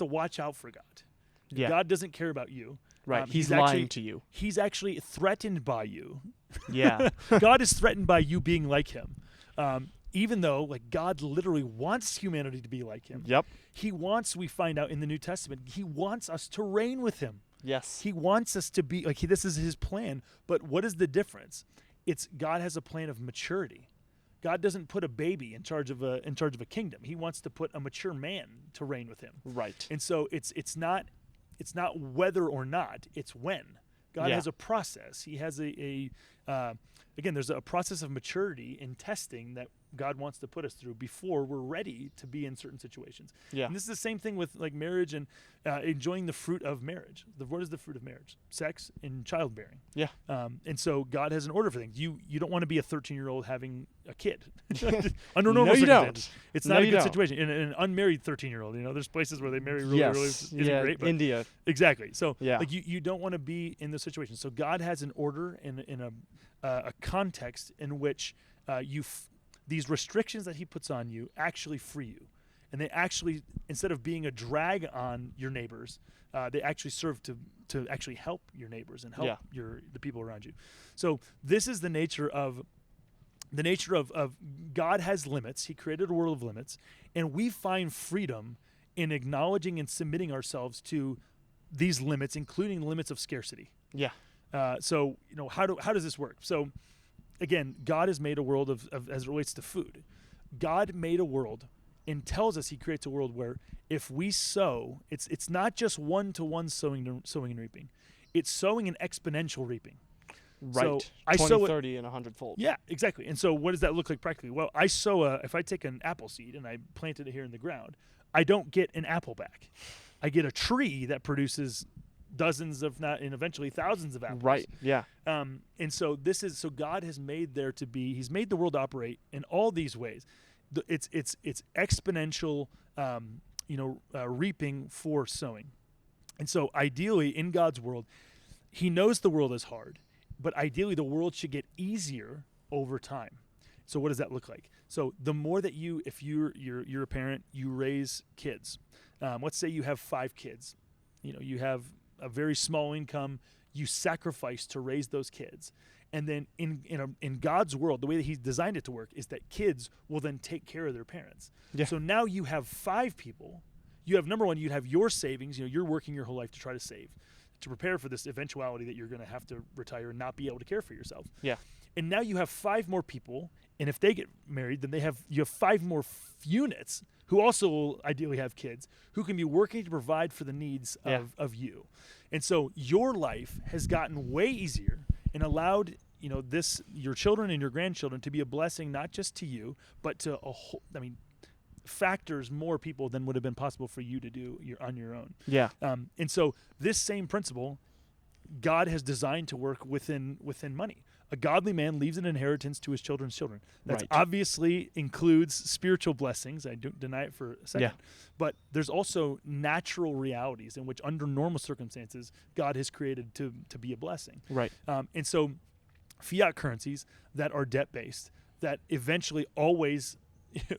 watch out for God. Yeah. God doesn't care about you. Right. He's lying to you. He's actually threatened by you. Yeah. God is threatened by you being like him. Even though God literally wants humanity to be like him. Yep. We find out in the New Testament, he wants us to reign with him. Yes. He wants us to be like this is his plan. But what is the difference? It's God has a plan of maturity. God doesn't put a baby in charge of a kingdom. He wants to put a mature man to reign with him. Right. And so it's not whether or not, it's when. God has a process. He has again, there's a process of maturity in testing that God wants to put us through before we're ready to be in certain situations. Yeah. And this is the same thing with like marriage and enjoying the fruit of marriage. What is the fruit of marriage? Sex and childbearing. Yeah. And so God has an order for things. You don't want to be a 13-year-old having a kid under normal circumstances. It's not a good situation. In an unmarried 13-year-old, there's places where they marry really early, which isn't great. But India. Exactly. So like you don't want to be in those situations. So God has an order in a context in which these restrictions that he puts on you actually free you. And they actually, instead of being a drag on your neighbors, they actually serve to actually help your neighbors and help the people around you. So this is the nature of God has limits. He created a world of limits, and we find freedom in acknowledging and submitting ourselves to these limits, including the limits of scarcity. Yeah. So how does this work? So again, God has made a world of as it relates to food. God made a world and tells us he creates a world where if we sow, it's not just one-to-one sowing and reaping. It's sowing and exponential reaping. Right. So 20, 30, and 100-fold. Yeah, exactly. And so what does that look like practically? Well, if I take an apple seed and I plant it here in the ground, I don't get an apple back. I get a tree that produces dozens of not and eventually thousands of apples. Right. Yeah. And so God has made he's made the world operate in all these ways. It's exponential reaping for sowing. And so ideally in God's world, he knows the world is hard, but ideally the world should get easier over time. So what does that look like? So the more that if you're a parent, you raise kids. Let's say you have 5 kids. You have a very small income, you sacrifice to raise those kids. And then in God's world, the way that he's designed it to work is that kids will then take care of their parents. Yeah. So now you have 5 people. You have, number one, you have your savings. You're working your whole life to try to save, to prepare for this eventuality that you're going to have to retire and not be able to care for yourself. Yeah. And now you have 5 more people, and if they get married, then you have 5 more units who also will ideally have kids, who can be working to provide for the needs of you. And so your life has gotten way easier and allowed your children and your grandchildren to be a blessing not just to you, but to factors more people than would have been possible for you to do on your own. Yeah. And so this same principle, God has designed to work within money. A godly man leaves an inheritance to his children's children. That obviously includes spiritual blessings. I don't deny it for a second. Yeah. But there's also natural realities in which under normal circumstances, God has created to be a blessing. Right. And so fiat currencies that are debt-based, that eventually always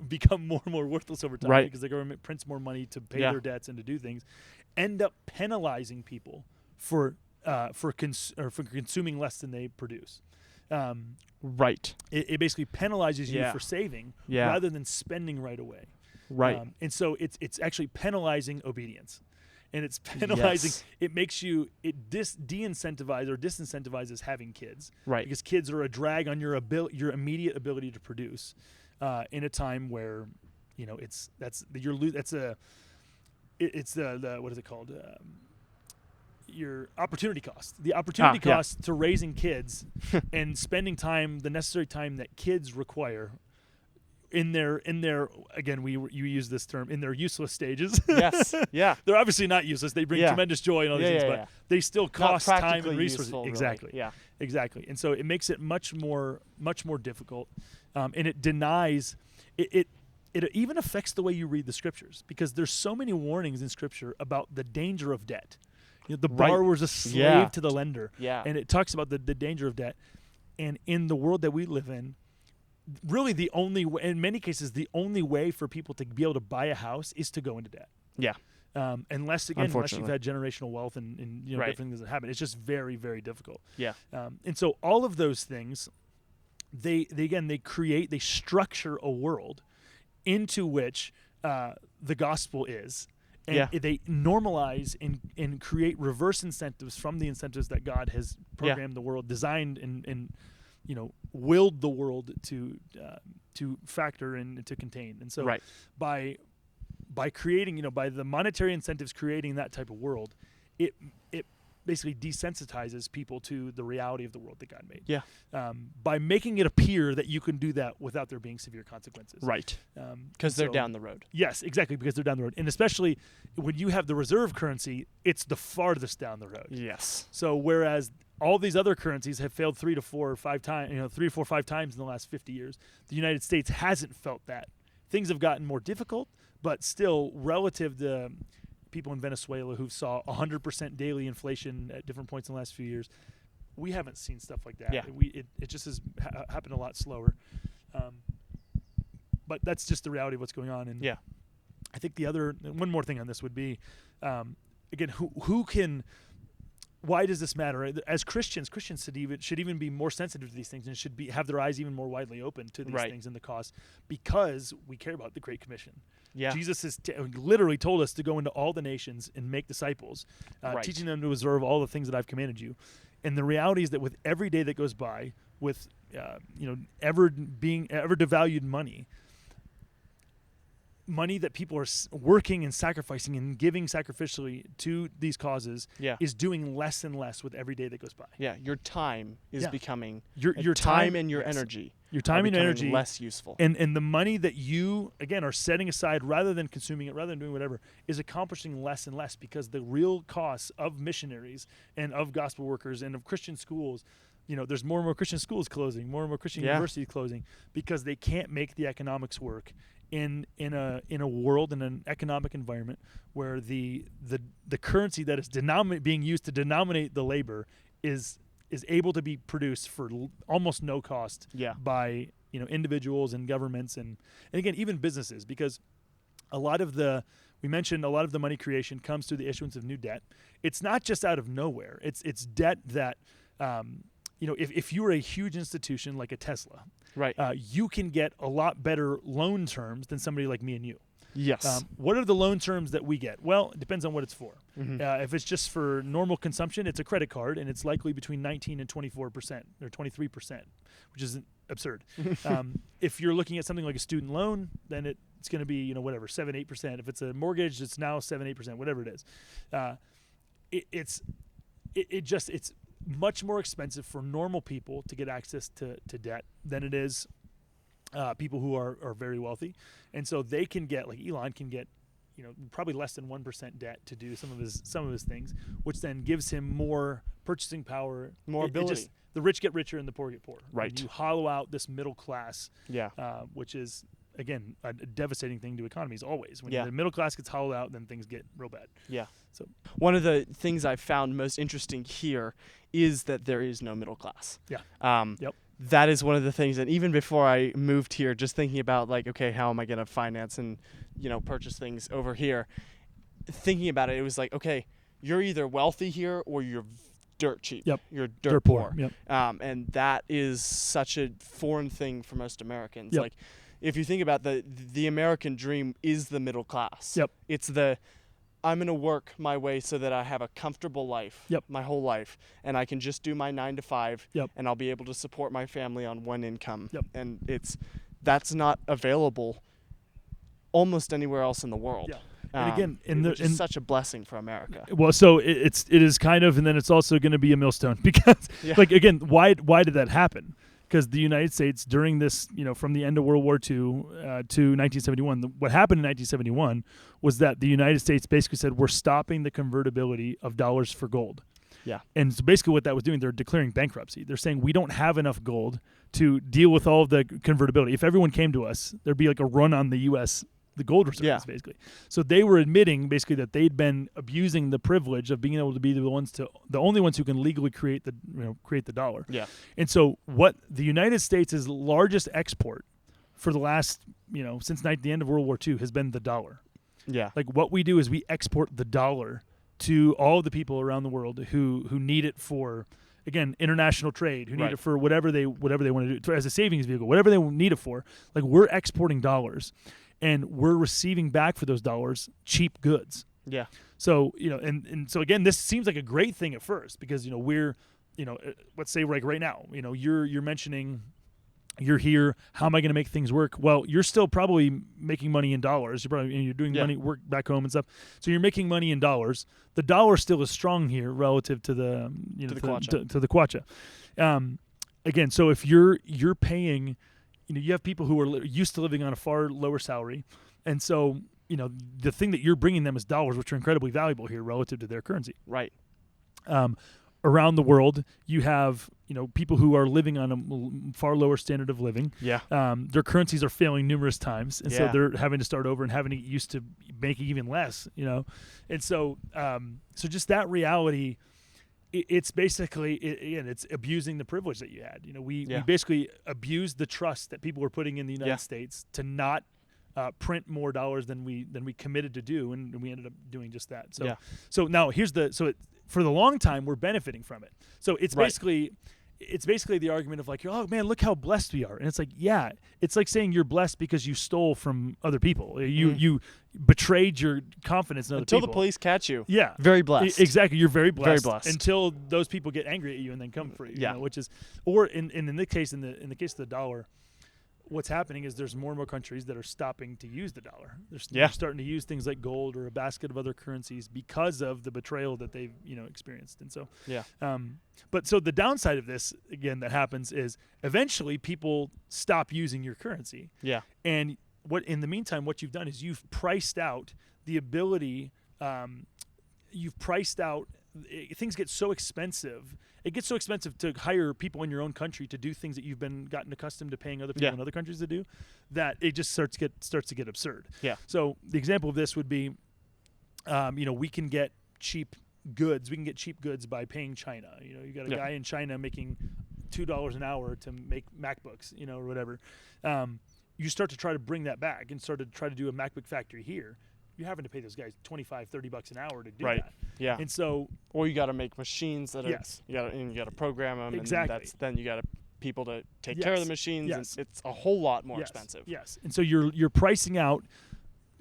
become more and more worthless over time because the government prints more money to pay their debts and to do things, end up penalizing people for consuming less than they produce. It basically penalizes you for saving rather than spending right away. Right. And so it's actually penalizing obedience. And it's penalizing. It makes you disincentivizes having kids. Right. Because kids are a drag on your immediate ability to produce in a time where it's the what is it called? Your opportunity cost. The opportunity cost to raising kids and spending the necessary time that kids require in their again, you use this term, in their useless stages. Yes. Yeah. They're obviously not useless. They bring tremendous joy and all these things, but they still cost time and resources. Useful, exactly. Really. Yeah. Exactly. And so it makes it much more difficult. And it denies it even affects the way you read the scriptures, because there's so many warnings in scripture about the danger of debt. The borrower's a slave to the lender. Yeah. And it talks about the danger of debt. And in the world that we live in, really in many cases, the only way for people to be able to buy a house is to go into debt. Yeah. Unless you've had generational wealth and different things that happen. It's just very, very difficult. Yeah. And so all of those things, they structure a world into which the gospel is. And they normalize and create reverse incentives from the incentives that God has programmed the world, designed and willed the world to factor and to contain. And so by creating, by the monetary incentives creating that type of world, it basically desensitizes people to the reality of the world that God made. Yeah. By making it appear that you can do that without there being severe consequences. Right. Because they're down the road. Yes, exactly, because they're down the road. And especially when you have the reserve currency, it's the farthest down the road. Yes. So whereas all these other currencies have failed 3 to 4 or 5 times, 3 to 4 or 5 times in the last 50 years, the United States hasn't felt that. Things have gotten more difficult, but still relative to people in Venezuela who saw 100% daily inflation at different points in the last few years, we haven't seen stuff like that. Yeah. It just has happened a lot slower. But that's just the reality of what's going on. And I think one more thing on this would be, again, who can, why does this matter? As Christians should even be more sensitive to these things and should have their eyes even more widely open to these things and the cost, because we care about the Great Commission. Yeah. Jesus has literally told us to go into all the nations and make disciples, teaching them to observe all the things that I've commanded you. And the reality is that with every day that goes by, with ever devalued money that people are working and sacrificing and giving sacrificially to these causes is doing less and less with every day that goes by. Yeah, your time is becoming your time and your energy. Your time and energy less useful. And the money that you again are setting aside rather than consuming it, rather than doing whatever, is accomplishing less and less, because the real costs of missionaries and of gospel workers and of Christian schools, there's more and more Christian schools closing, more and more Christian universities closing, because they can't make the economics work in a world, in an economic environment where the currency that is being used to denominate the labor is able to be produced for almost no cost by individuals and governments and again even businesses, because we mentioned a lot of the money creation comes through the issuance of new debt. It's not just out of nowhere. It's debt that if you were a huge institution like a Tesla, you can get a lot better loan terms than somebody like me and you. Yes. What are the loan terms that we get? Well, it depends on what it's for. Mm-hmm. If it's just for normal consumption, it's a credit card, and it's likely between 19 and 24% or 23%, which is absurd. If you're looking at something like a student loan, then it's going to be 7-8%. If it's a mortgage, it's now 7-8%, whatever it is. It's much more expensive for normal people to get access to debt than it is people who are very wealthy. And so they can get, like Elon can get, probably less than 1% debt to do some of his things, which then gives him more purchasing power, more ability. The rich get richer and the poor get poorer. Right. And you hollow out this middle class, which is, again, a devastating thing to economies always. When the middle class gets hollowed out, then things get real bad. Yeah. So one of the things I found most interesting here is that there is no middle class. Yeah. Yep. That is one of the things that even before I moved here, just thinking about okay, how am I going to finance and, purchase things over here? Thinking about it, it was like, okay, you're either wealthy here or you're dirt cheap. Yep. You're dirt poor. Yep. And that is such a foreign thing for most Americans. Yep. Like, if you think about the American dream is the middle class. Yep. It's I'm going to work my way so that I have a comfortable life my whole life, and I can just do my 9 to 5 and I'll be able to support my family on one income. Yep. And that's not available almost anywhere else in the world. Yeah. And again, it's such a blessing for America. Well, so it is kind of, and then it's also going to be a millstone because, again, why did that happen? Because the United States during this, from the end of World War II to 1971, what happened in 1971 was that the United States basically said, we're stopping the convertibility of dollars for gold. Yeah. And so basically what that was doing, they're declaring bankruptcy. They're saying we don't have enough gold to deal with all of the convertibility. If everyone came to us, there'd be like a run on the U.S., the gold reserves, basically. So they were admitting basically that they'd been abusing the privilege of being able to be the only ones who can legally create the dollar. Yeah. And so what the United States' largest export for the last, since the end of World War II has been the dollar. Yeah. Like what we do is we export the dollar to all the people around the world who need it for, again, international trade, who need it for whatever they want to do, as a savings vehicle, whatever they need it for. Like we're exporting dollars. And we're receiving back for those dollars cheap goods. Yeah. So, and so again, this seems like a great thing at first because, we're, let's say like right now, you're mentioning you're here. How am I going to make things work? Well, you're still probably making money in dollars. You're doing money work back home and stuff. So you're making money in dollars. The dollar still is strong here relative to the to the kwacha. Again, so if you're paying, you have people who are used to living on a far lower salary, and so the thing that you're bringing them is dollars, which are incredibly valuable here relative to their currency. Right. Around the world, you have people who are living on a far lower standard of living. Yeah. Their currencies are failing numerous times, and so they're having to start over and having to get used to making even less. And so so just that reality, it's basically it's abusing the privilege that you had. We basically abused the trust that people were putting in the United States to not print more dollars than we committed to do, and we ended up doing just that. So now here's for the long time we're benefiting from it. So it's basically the argument of like, oh man, look how blessed we are, and it's like, it's like saying you're blessed because you stole from other people. You betrayed your confidence in other people until the police catch you. Yeah, very blessed. Exactly, you're very blessed. Very blessed until those people get angry at you and then come for you. Which is, or in the case of the dollar, what's happening is there's more and more countries that are stopping to use the dollar. They're starting to use things like gold or a basket of other currencies because of the betrayal that they've experienced. And so but so the downside of this again that happens is eventually people stop using your currency. Yeah. And in the meantime what you've done is you've priced out the ability. Things get so expensive. It gets so expensive to hire people in your own country to do things that you've gotten accustomed to paying other people in other countries to do, that it just starts to get absurd. Yeah. So the example of this would be, we can get cheap goods. We can get cheap goods by paying China. You got a guy in China making $2 an hour to make MacBooks, or whatever. You start to try to bring that back and start to try to do a MacBook factory here. You're having to pay those guys $25-$30 an hour to do that. Yeah. And so, or you got to make machines that are you got to program them. Exactly. And then you got people to take care of the machines. Yes. And it's a whole lot more expensive. Yes. And so you're pricing out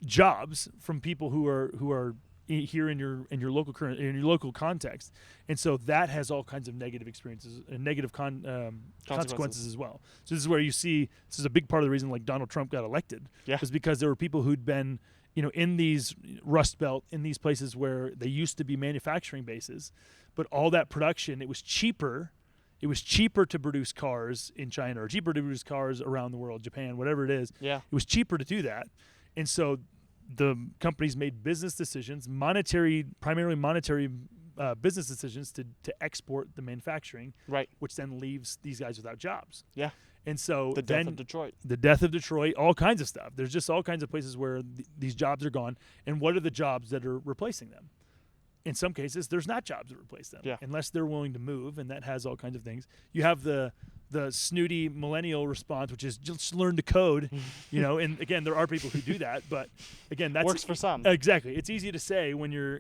jobs from people who are here in your local context, and so that has all kinds of negative experiences and negative consequences as well. So this is where you see this is a big part of the reason like Donald Trump got elected. Was because there were people who'd been in these Rust Belt, in these places where they used to be manufacturing bases, but all that production, it was cheaper to produce cars in China or cheaper to produce cars around the world, Japan, whatever it is. Yeah. It was cheaper to do that. And so the companies made business decisions, primarily monetary business decisions to export the manufacturing, which then leaves these guys without jobs. Yeah. And so the death of Detroit, all kinds of stuff. There's just all kinds of places where these jobs are gone. And what are the jobs that are replacing them? In some cases, there's not jobs that replace them unless they're willing to move, and that has all kinds of things. You have the snooty millennial response, which is just learn to code, and again, there are people who do that, but again, that works for some. Exactly. It's easy to say when you're,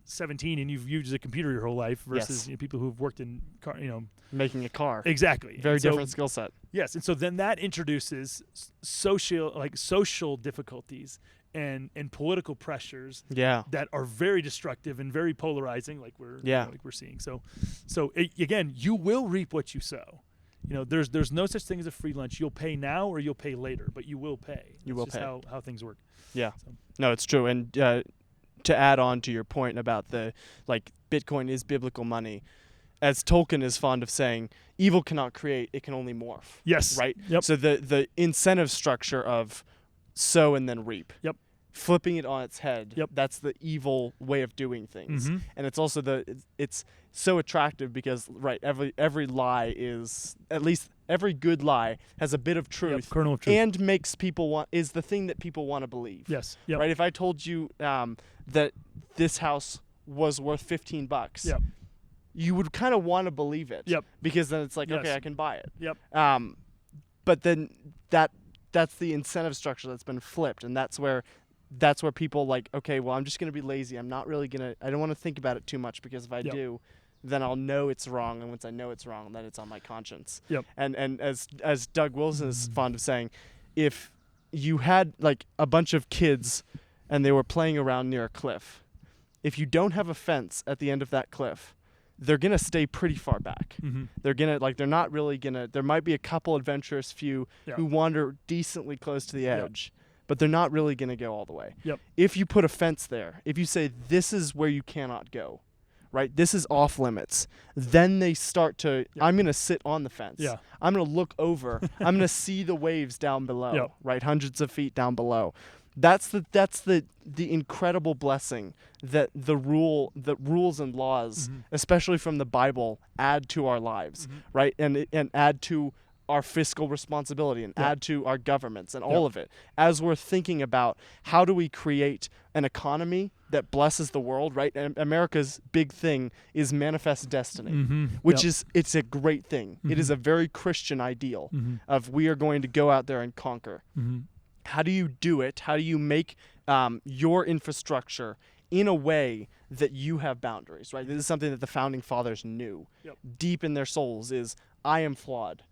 17 and you've used a computer your whole life versus people who've worked in car, making a car. Exactly. Very different skill set. Yes. And so then that introduces social difficulties and political pressures that are very destructive and very polarizing, like we're seeing. So again, you will reap what you sow. There's no such thing as a free lunch. You'll pay now or you'll pay later, but you will pay. That's just how things work. Yeah. So. No, it's true. And to add on to your point about Bitcoin is biblical money, as Tolkien is fond of saying, evil cannot create, it can only morph. Yes. Right? Yep. So the incentive structure of sow and then reap. Yep. Flipping it on its head. Yep. That's the evil way of doing things. Mm-hmm. And it's also it's so attractive because every lie is, at least every good lie has a bit of truth, kernel of truth, and makes people is the thing that people want to believe. Yes. Yep. Right? If I told you that this house was worth $15, yep, you would kind of want to believe it. Yep. Because then it's like, okay, I can buy it. Yep. But then that's the incentive structure that's been flipped, and that's where people okay, well, I'm just going to be lazy. I'm not really going to, I don't want to think about it too much, because if I do, then I'll know it's wrong. And once I know it's wrong, then it's on my conscience. Yep. And as Doug Wilson is fond of saying, if you had a bunch of kids and they were playing around near a cliff, if you don't have a fence at the end of that cliff, they're going to stay pretty far back. Mm-hmm. They're not really going to, there might be a couple adventurous few who wander decently close to the edge, but they're not really going to go all the way. Yep. If you put a fence there, if you say, this is where you cannot go, right? This is off limits. Then they start to, I'm going to sit on the fence. Yeah. I'm going to look over. I'm going to see the waves down below, right? Hundreds of feet down below. That's the incredible blessing that the rules and laws, especially from the Bible, add to our lives, right? And add to our fiscal responsibility and add to our governments and all of it. As we're thinking about how do we create an economy that blesses the world, right? And America's big thing is manifest destiny, which is, it's a great thing. It is a very Christian ideal of we are going to go out there and conquer. How do you do it? How do you make your infrastructure in a way that you have boundaries, right? This is something that the founding fathers knew deep in their souls is, I am flawed.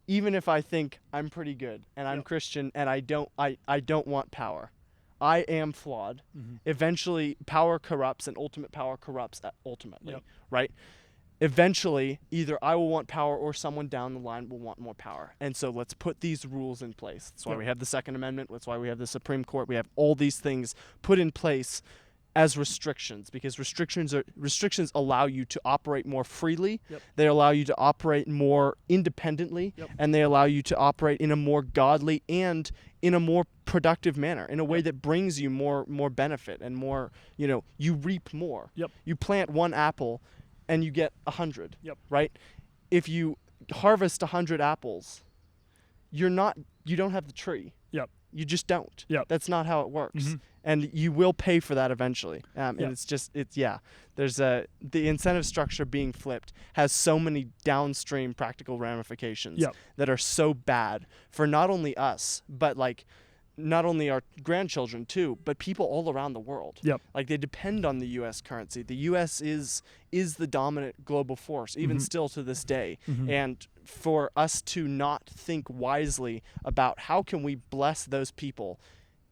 Even if I think I'm pretty good and I'm Christian and I don't want power. I am flawed. Eventually, power corrupts and ultimate power corrupts ultimately, right? Eventually, either I will want power or someone down the line will want more power. And so let's put these rules in place. That's why we have the Second Amendment. That's why we have the Supreme Court. We have all these things put in place as restrictions, because restrictions allow you to operate more freely. They allow you to operate more independently, and they allow you to operate in a more godly and in a more productive manner, in a way that brings you more benefit and more, you reap more. You plant one apple and you get 100, right? If you harvest 100 apples, you don't have the tree. You just don't. That's not how it works. And you will pay for that eventually. And there's the incentive structure being flipped has so many downstream practical ramifications that are so bad for not only us, but not only our grandchildren too, but people all around the world. Like they depend on the U.S. currency. The U.S. is the dominant global force, even still to this day. And for us to not think wisely about how can we bless those people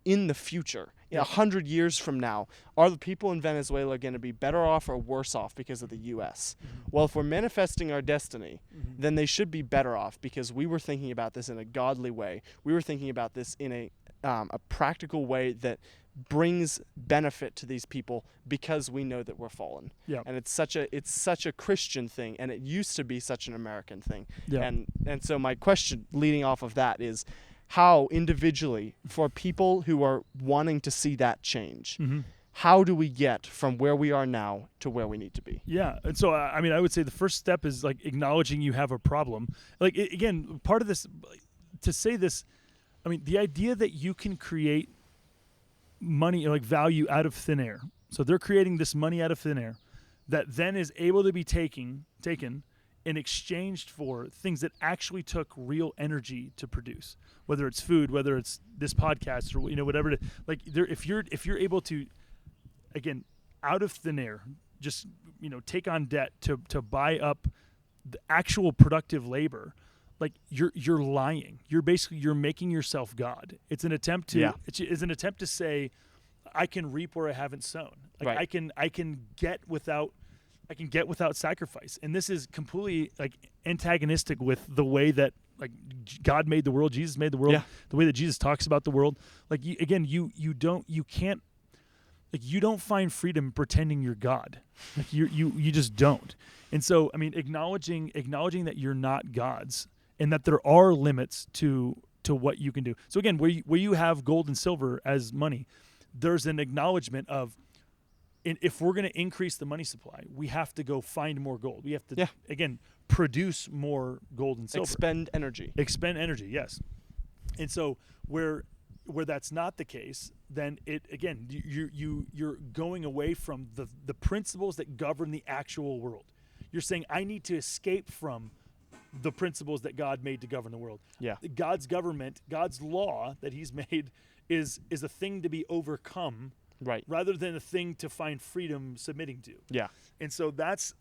in the future, 100 years from now, are the people in Venezuela going to be better off or worse off because of the U.S.? Well, if we're manifesting our destiny, then they should be better off because we were thinking about this in a godly way. We were thinking about this in a practical way that brings benefit to these people because we know that we're fallen. And it's such a Christian thing, and it used to be such an American thing. And so my question leading off of that is, how individually, for people who are wanting to see that change, how do we get from where we are now to where we need to be? And so I would say the first step is acknowledging you have a problem. Again, part of this, to say this, the idea that you can create money, value out of thin air. So they're creating this money out of thin air that then is able to be taken and exchanged for things that actually took real energy to produce, whether it's food, whether it's this podcast, or whatever. If you're able to, again, out of thin air, just take on debt to buy up the actual productive labor, you're lying. You're making yourself God. It's an attempt to say, I can reap where I haven't sown. I can get without sacrifice. And this is completely antagonistic with the way that God made the world, Jesus made the world, the way that Jesus talks about the world. You don't find freedom pretending you're God. You just don't. And so, acknowledging that you're not God's and that there are limits to what you can do. So again, where you have gold and silver as money, there's an acknowledgement of, if we're going to increase the money supply, we have to go find more gold. We have to, again, produce more gold and silver. Expend energy, yes. And so where that's not the case, then you're going away from the principles that govern the actual world. You're saying, I need to escape from the principles that God made to govern the world. God's government, God's law that he's made is a thing to be overcome, right, rather than a thing to find freedom submitting to. And so that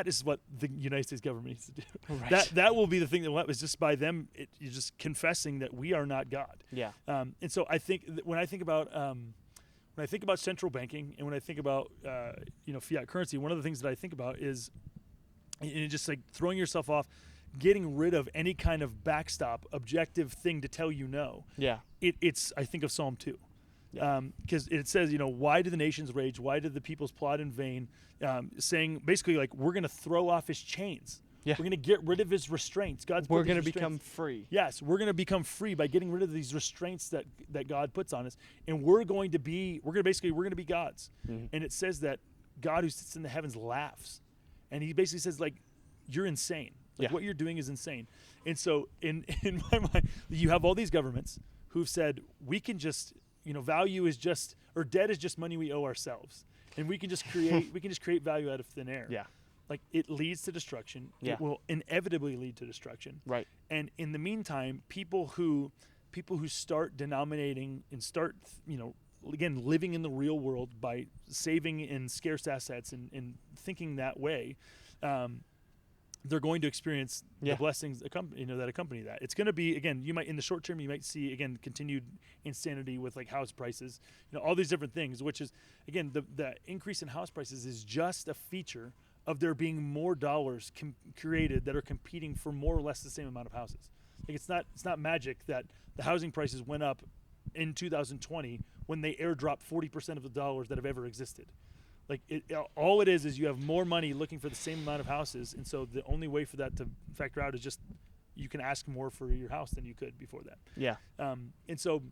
is what the United States government needs to do. Right. That will be the thing that is just by them, you're just confessing that we are not God. And so I think when I think about when I think about central banking and when I think about fiat currency, one of the things that I think about is just like throwing yourself off, getting rid of any kind of backstop, objective thing to tell you no. Yeah. I think of Psalm 2. Because it says, why do the nations rage? Why do the peoples plot in vain? Saying basically like we're going to throw off his chains. Yeah. We're going to get rid of his restraints. We're going to become free. Yes, we're going to become free by getting rid of these restraints that God puts on us, and we're going to be gods. Mm-hmm. And it says that God who sits in the heavens laughs, and he basically says like, you're insane. Like what you're doing is insane. And so in my mind, you have all these governments who've said we can just value is just, or debt is just money we owe ourselves, and we can just create value out of thin air. Yeah. Like it leads to destruction. Yeah. It will inevitably lead to destruction. Right. And in the meantime, people who start denominating and start, again, living in the real world by saving in scarce assets and thinking that way, they're going to experience the blessings that accompany that. It's going to be, again, you might in the short term, you might see again continued insanity with like house prices, all these different things. Which is again the increase in house prices is just a feature of there being more dollars created that are competing for more or less the same amount of houses. Like it's not magic that the housing prices went up in 2020 when they airdropped 40% of the dollars that have ever existed. Like all it is you have more money looking for the same amount of houses, and so the only way for that to factor out is just you can ask more for your house than you could before that. Yeah. And so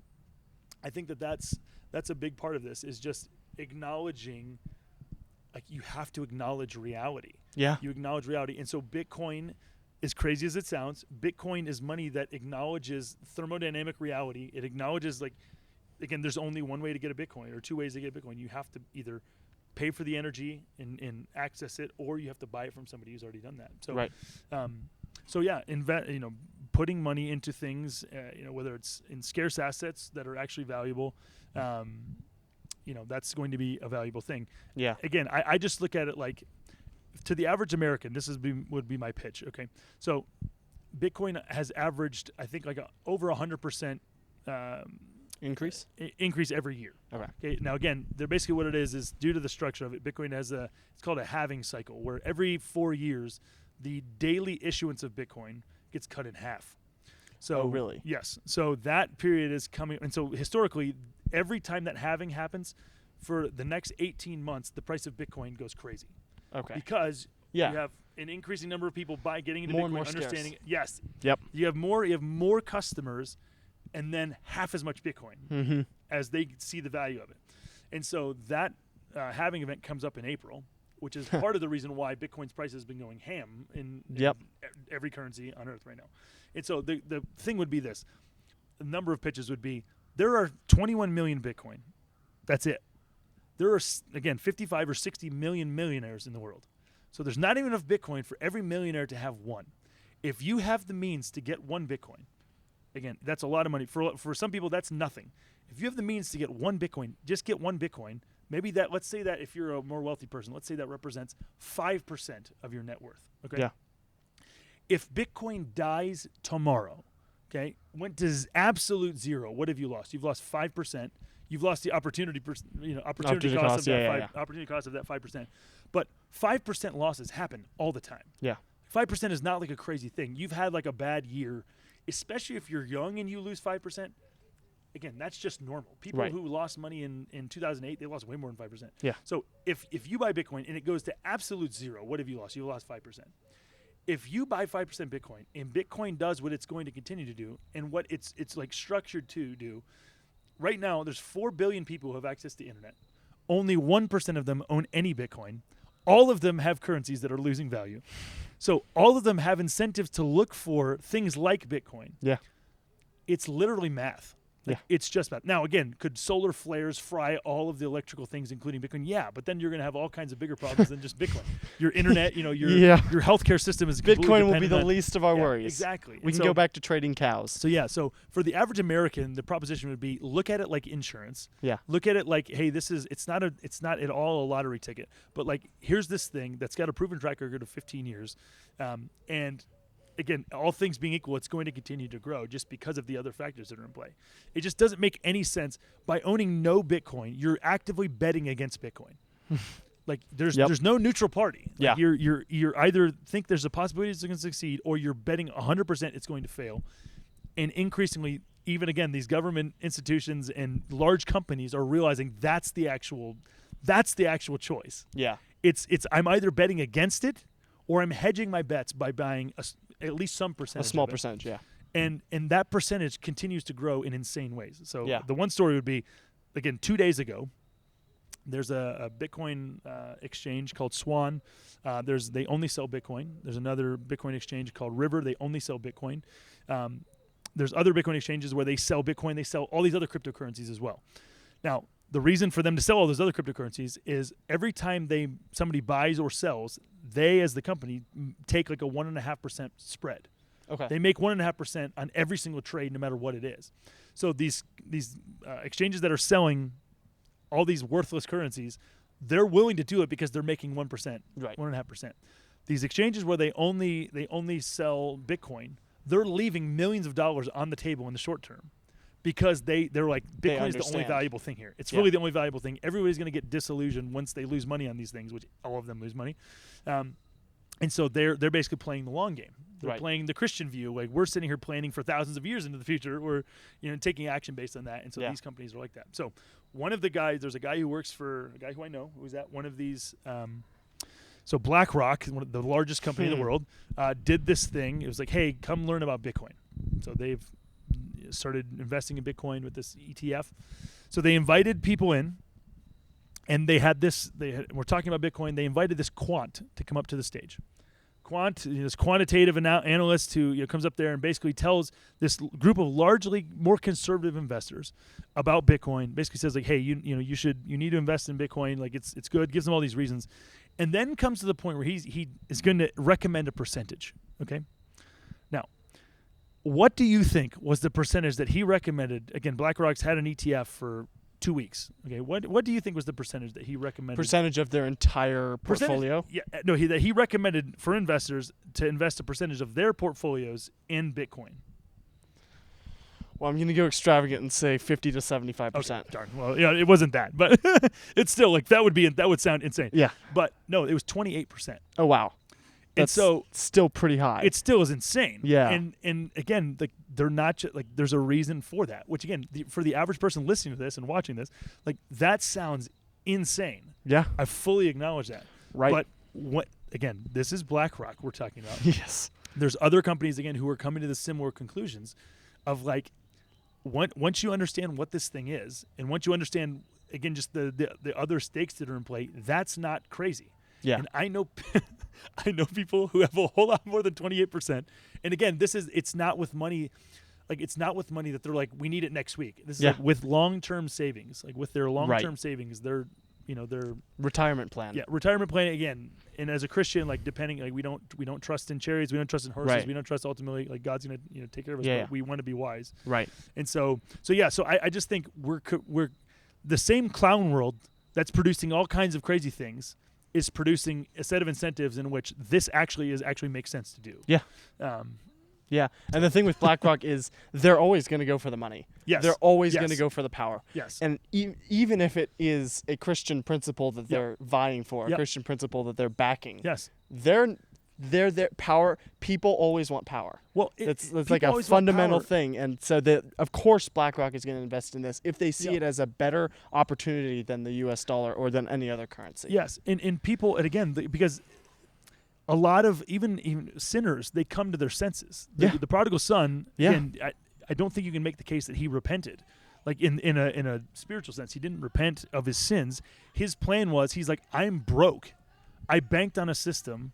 I think that's a big part of this is just acknowledging. Like you have to acknowledge reality. Yeah. You acknowledge reality. And so Bitcoin, as crazy as it sounds, Bitcoin is money that acknowledges thermodynamic reality. It acknowledges like, again, there's only one way to get a Bitcoin or two ways to get Bitcoin. You have to either pay for the energy and access it, or you have to buy it from somebody who's already done that. So, right. Putting money into things, whether it's in scarce assets that are actually valuable, that's going to be a valuable thing. Yeah. Again, I just look at it like to the average American, would be my pitch. Okay. So Bitcoin has averaged, I think, like over 100% increase every year. Okay. Now, again, they're basically what it is due to the structure of it. Bitcoin has it's called a halving cycle, where every 4 years, the daily issuance of Bitcoin gets cut in half. So, oh, really? Yes. So that period is coming. And so historically, every time that halving happens, for the next 18 months, the price of Bitcoin goes crazy. Okay. Because you have an increasing number of people getting into more Bitcoin, and more understanding scarce. Yes. Yep. You have more customers, and then half as much Bitcoin as they see the value of it. And so that halving event comes up in April, which is part of the reason why Bitcoin's price has been going ham in every currency on earth right now. And so the thing would be this. The number of pitches would be, there are 21 million Bitcoin. That's it. There are, again, 55 or 60 million millionaires in the world. So there's not even enough Bitcoin for every millionaire to have one. If you have the means to get one Bitcoin, again, that's a lot of money. For some people, that's nothing. If you have the means to get one Bitcoin, just get one Bitcoin. Maybe let's say that if you're a more wealthy person, let's say that represents 5% of your net worth. Okay. Yeah. If Bitcoin dies tomorrow, okay, went to absolute zero, what have you lost? You've lost 5%. You've lost the opportunity cost of that 5%. But 5% losses happen all the time. Yeah. 5% is not like a crazy thing. You've had like a bad year, especially if you're young and you lose 5%. Again, that's just normal. People who lost money in 2008, they lost way more than 5%. Yeah. So if you buy Bitcoin and it goes to absolute zero, what have you lost? You lost 5%. If you buy 5% Bitcoin and Bitcoin does what it's going to continue to do and what it's like structured to do, right now there's 4 billion people who have access to the internet. Only 1% of them own any Bitcoin. All of them have currencies that are losing value. So all of them have incentives to look for things like Bitcoin. Yeah. It's literally math. Like, it's just math. Now, again, could solar flares fry all of the electrical things, including Bitcoin? Yeah, but then you're going to have all kinds of bigger problems than just Bitcoin. Your internet, your healthcare system is Bitcoin will be the least of our worries. Exactly. We can go back to trading cows. So for the average American, the proposition would be look at it like insurance. Yeah. Look at it like, hey, it's not at all a lottery ticket, but like here's this thing that's got a proven track record of 15 years, and again, all things being equal, it's going to continue to grow just because of the other factors that are in play. It just doesn't make any sense. By owning no Bitcoin, you're actively betting against Bitcoin. Like there's no neutral party. Like you're either think there's a possibility it's going to succeed, or you're betting 100% it's going to fail. And increasingly, even again, these government institutions and large companies are realizing that's the actual choice. Yeah. It's I'm either betting against it, or I'm hedging my bets by buying at least some percentage. A small percentage, yeah. And that percentage continues to grow in insane ways. So the one story would be, again, 2 days ago, there's a Bitcoin exchange called Swan. They only sell Bitcoin. There's another Bitcoin exchange called River. They only sell Bitcoin. There's other Bitcoin exchanges where they sell Bitcoin. They sell all these other cryptocurrencies as well. Now, the reason for them to sell all those other cryptocurrencies is every time somebody buys or sells, they as the company take like a 1.5% spread. Okay. They make 1.5% on every single trade, no matter what it is. So these exchanges that are selling all these worthless currencies, they're willing to do it because they're making 1%, right, 1.5%. These exchanges where they only sell Bitcoin, they're leaving millions of dollars on the table in the short term. Because they're like, Bitcoin is the only valuable thing here. It's really the only valuable thing. Everybody's going to get disillusioned once they lose money on these things, which all of them lose money. And so they're basically playing the long game. They're playing the Christian view. Like, we're sitting here planning for thousands of years into the future. We're taking action based on that. And so these companies are like that. So one of the guys, there's a guy who works for a guy who I know who was at one of these. So BlackRock, one of the largest company in the world, did this thing. It was like, hey, come learn about Bitcoin. So they've started investing in Bitcoin with this ETF. So they invited people in, and we're talking about Bitcoin. They invited this quant to come up to the stage. This quantitative analyst who comes up there and basically tells this group of largely more conservative investors about Bitcoin. Basically says like, hey, you need to invest in Bitcoin. Like it's good. Gives them all these reasons, and then comes to the point where he is going to recommend a percentage. Okay. Now, what do you think was the percentage that he recommended? Again, BlackRock's had an ETF for 2 weeks. Okay, what do you think was the percentage that he recommended? Percentage of their entire portfolio? That he recommended for investors to invest a percentage of their portfolios in Bitcoin. Well, I'm going to go extravagant and say 50 to 75%. Okay, darn. Well, yeah, it wasn't that, but it's still like that would sound insane. Yeah. But no, it was 28%. Oh wow. That's so still pretty high. It still is insane. Yeah. And again, like they're not just like there's a reason for that. Which again, for the average person listening to this and watching this, like that sounds insane. Yeah. I fully acknowledge that. Right. But this is BlackRock we're talking about. Yes. There's other companies again who are coming to the similar conclusions of like once you understand what this thing is, and once you understand again just the other stakes that are in play, that's not crazy. Yeah. And I know people who have a whole lot more than 28%. And again, it's not with money. Like it's not with money that they're like, we need it next week. This is like with long-term savings, like with their long-term savings, their retirement plan. Yeah. Retirement plan again. And as a Christian, like depending, like we don't trust in chariots. We don't trust in horses. Right. We don't trust ultimately like God's going to, take care of us, but we want to be wise. Right. And so I just think we're the same clown world that's producing all kinds of crazy things is producing a set of incentives in which this actually makes sense to do. Yeah. Yeah. And the thing with BlackRock is they're always going to go for the money. Yes. They're always going to go for the power. Yes. And even if it is a Christian principle that they're vying for, a Christian principle that they're backing. Yes. Their power. People always want power. Well, it's like a fundamental thing, and so of course BlackRock is going to invest in this if they see it as a better opportunity than the U.S. dollar or than any other currency. Yes, and people, and again, because a lot of even sinners, they come to their senses. The prodigal son. Again, I don't think you can make the case that he repented. Like in a spiritual sense, he didn't repent of his sins. His plan was, he's like, I'm broke. I banked on a system.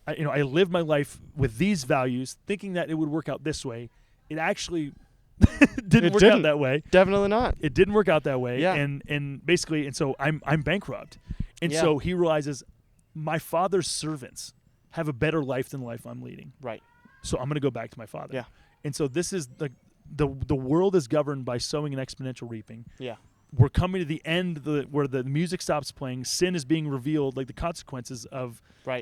I lived my life with these values, thinking that it would work out this way. It actually didn't work out that way. Definitely not. It didn't work out that way. Yeah. And basically, and so I'm bankrupt. And so he realizes my father's servants have a better life than the life I'm leading. Right. So I'm going to go back to my father. Yeah. And so this is the world is governed by sowing and exponential reaping. Yeah. we're coming to the end where the music stops playing. Sin is being revealed, like the consequences of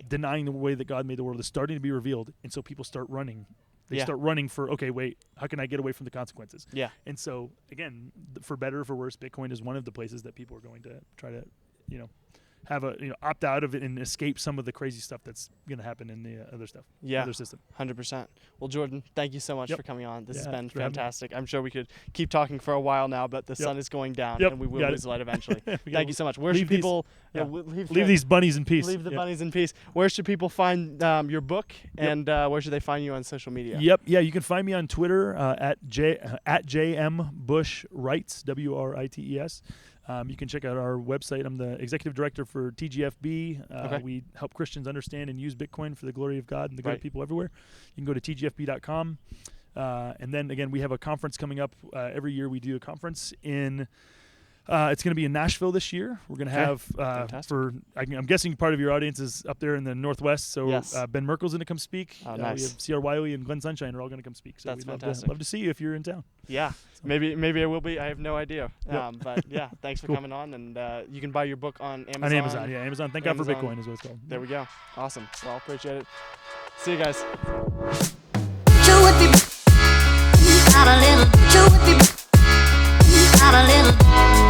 denying the way that God made the world is starting to be revealed, and so people start running. They start running for, okay, wait, how can I get away from the consequences? Yeah. And so, again, for better or for worse, Bitcoin is one of the places that people are going to try to, have opt out of it and escape some of the crazy stuff that's going to happen in the other stuff. Yeah. Other system. 100%. Well, Jordan, thank you so much for coming on. This has been fantastic. I'm sure we could keep talking for a while now, but the sun is going down and we will lose light eventually. Thank you so much. Where should people leave these bunnies in peace? Leave the bunnies in peace. Where should people find your book and where should they find you on social media? Yeah, you can find me on Twitter at JM Bush Writes, WRITES. You can check out our website. I'm the executive director for TGFB. We help Christians understand and use Bitcoin for the glory of God and the good of people everywhere. You can go to tgfb.com. And then, again, we have a conference coming up. Every year we do a conference in it's going to be in Nashville this year. We're going to have, I'm guessing part of your audience is up there in the Northwest. So Ben Merkel's going to come speak. Oh, nice. We have C.R. Wiley and Glenn Sunshine are all going to come speak. So that's fantastic. Love to see you if you're in town. Yeah. So. Maybe I will be. I have no idea. But yeah, thanks for coming on. And you can buy your book on Amazon. On Amazon, Amazon. Thank God for Bitcoin is what it's called. There we go. Awesome. Well, appreciate it. See you guys. Out a little.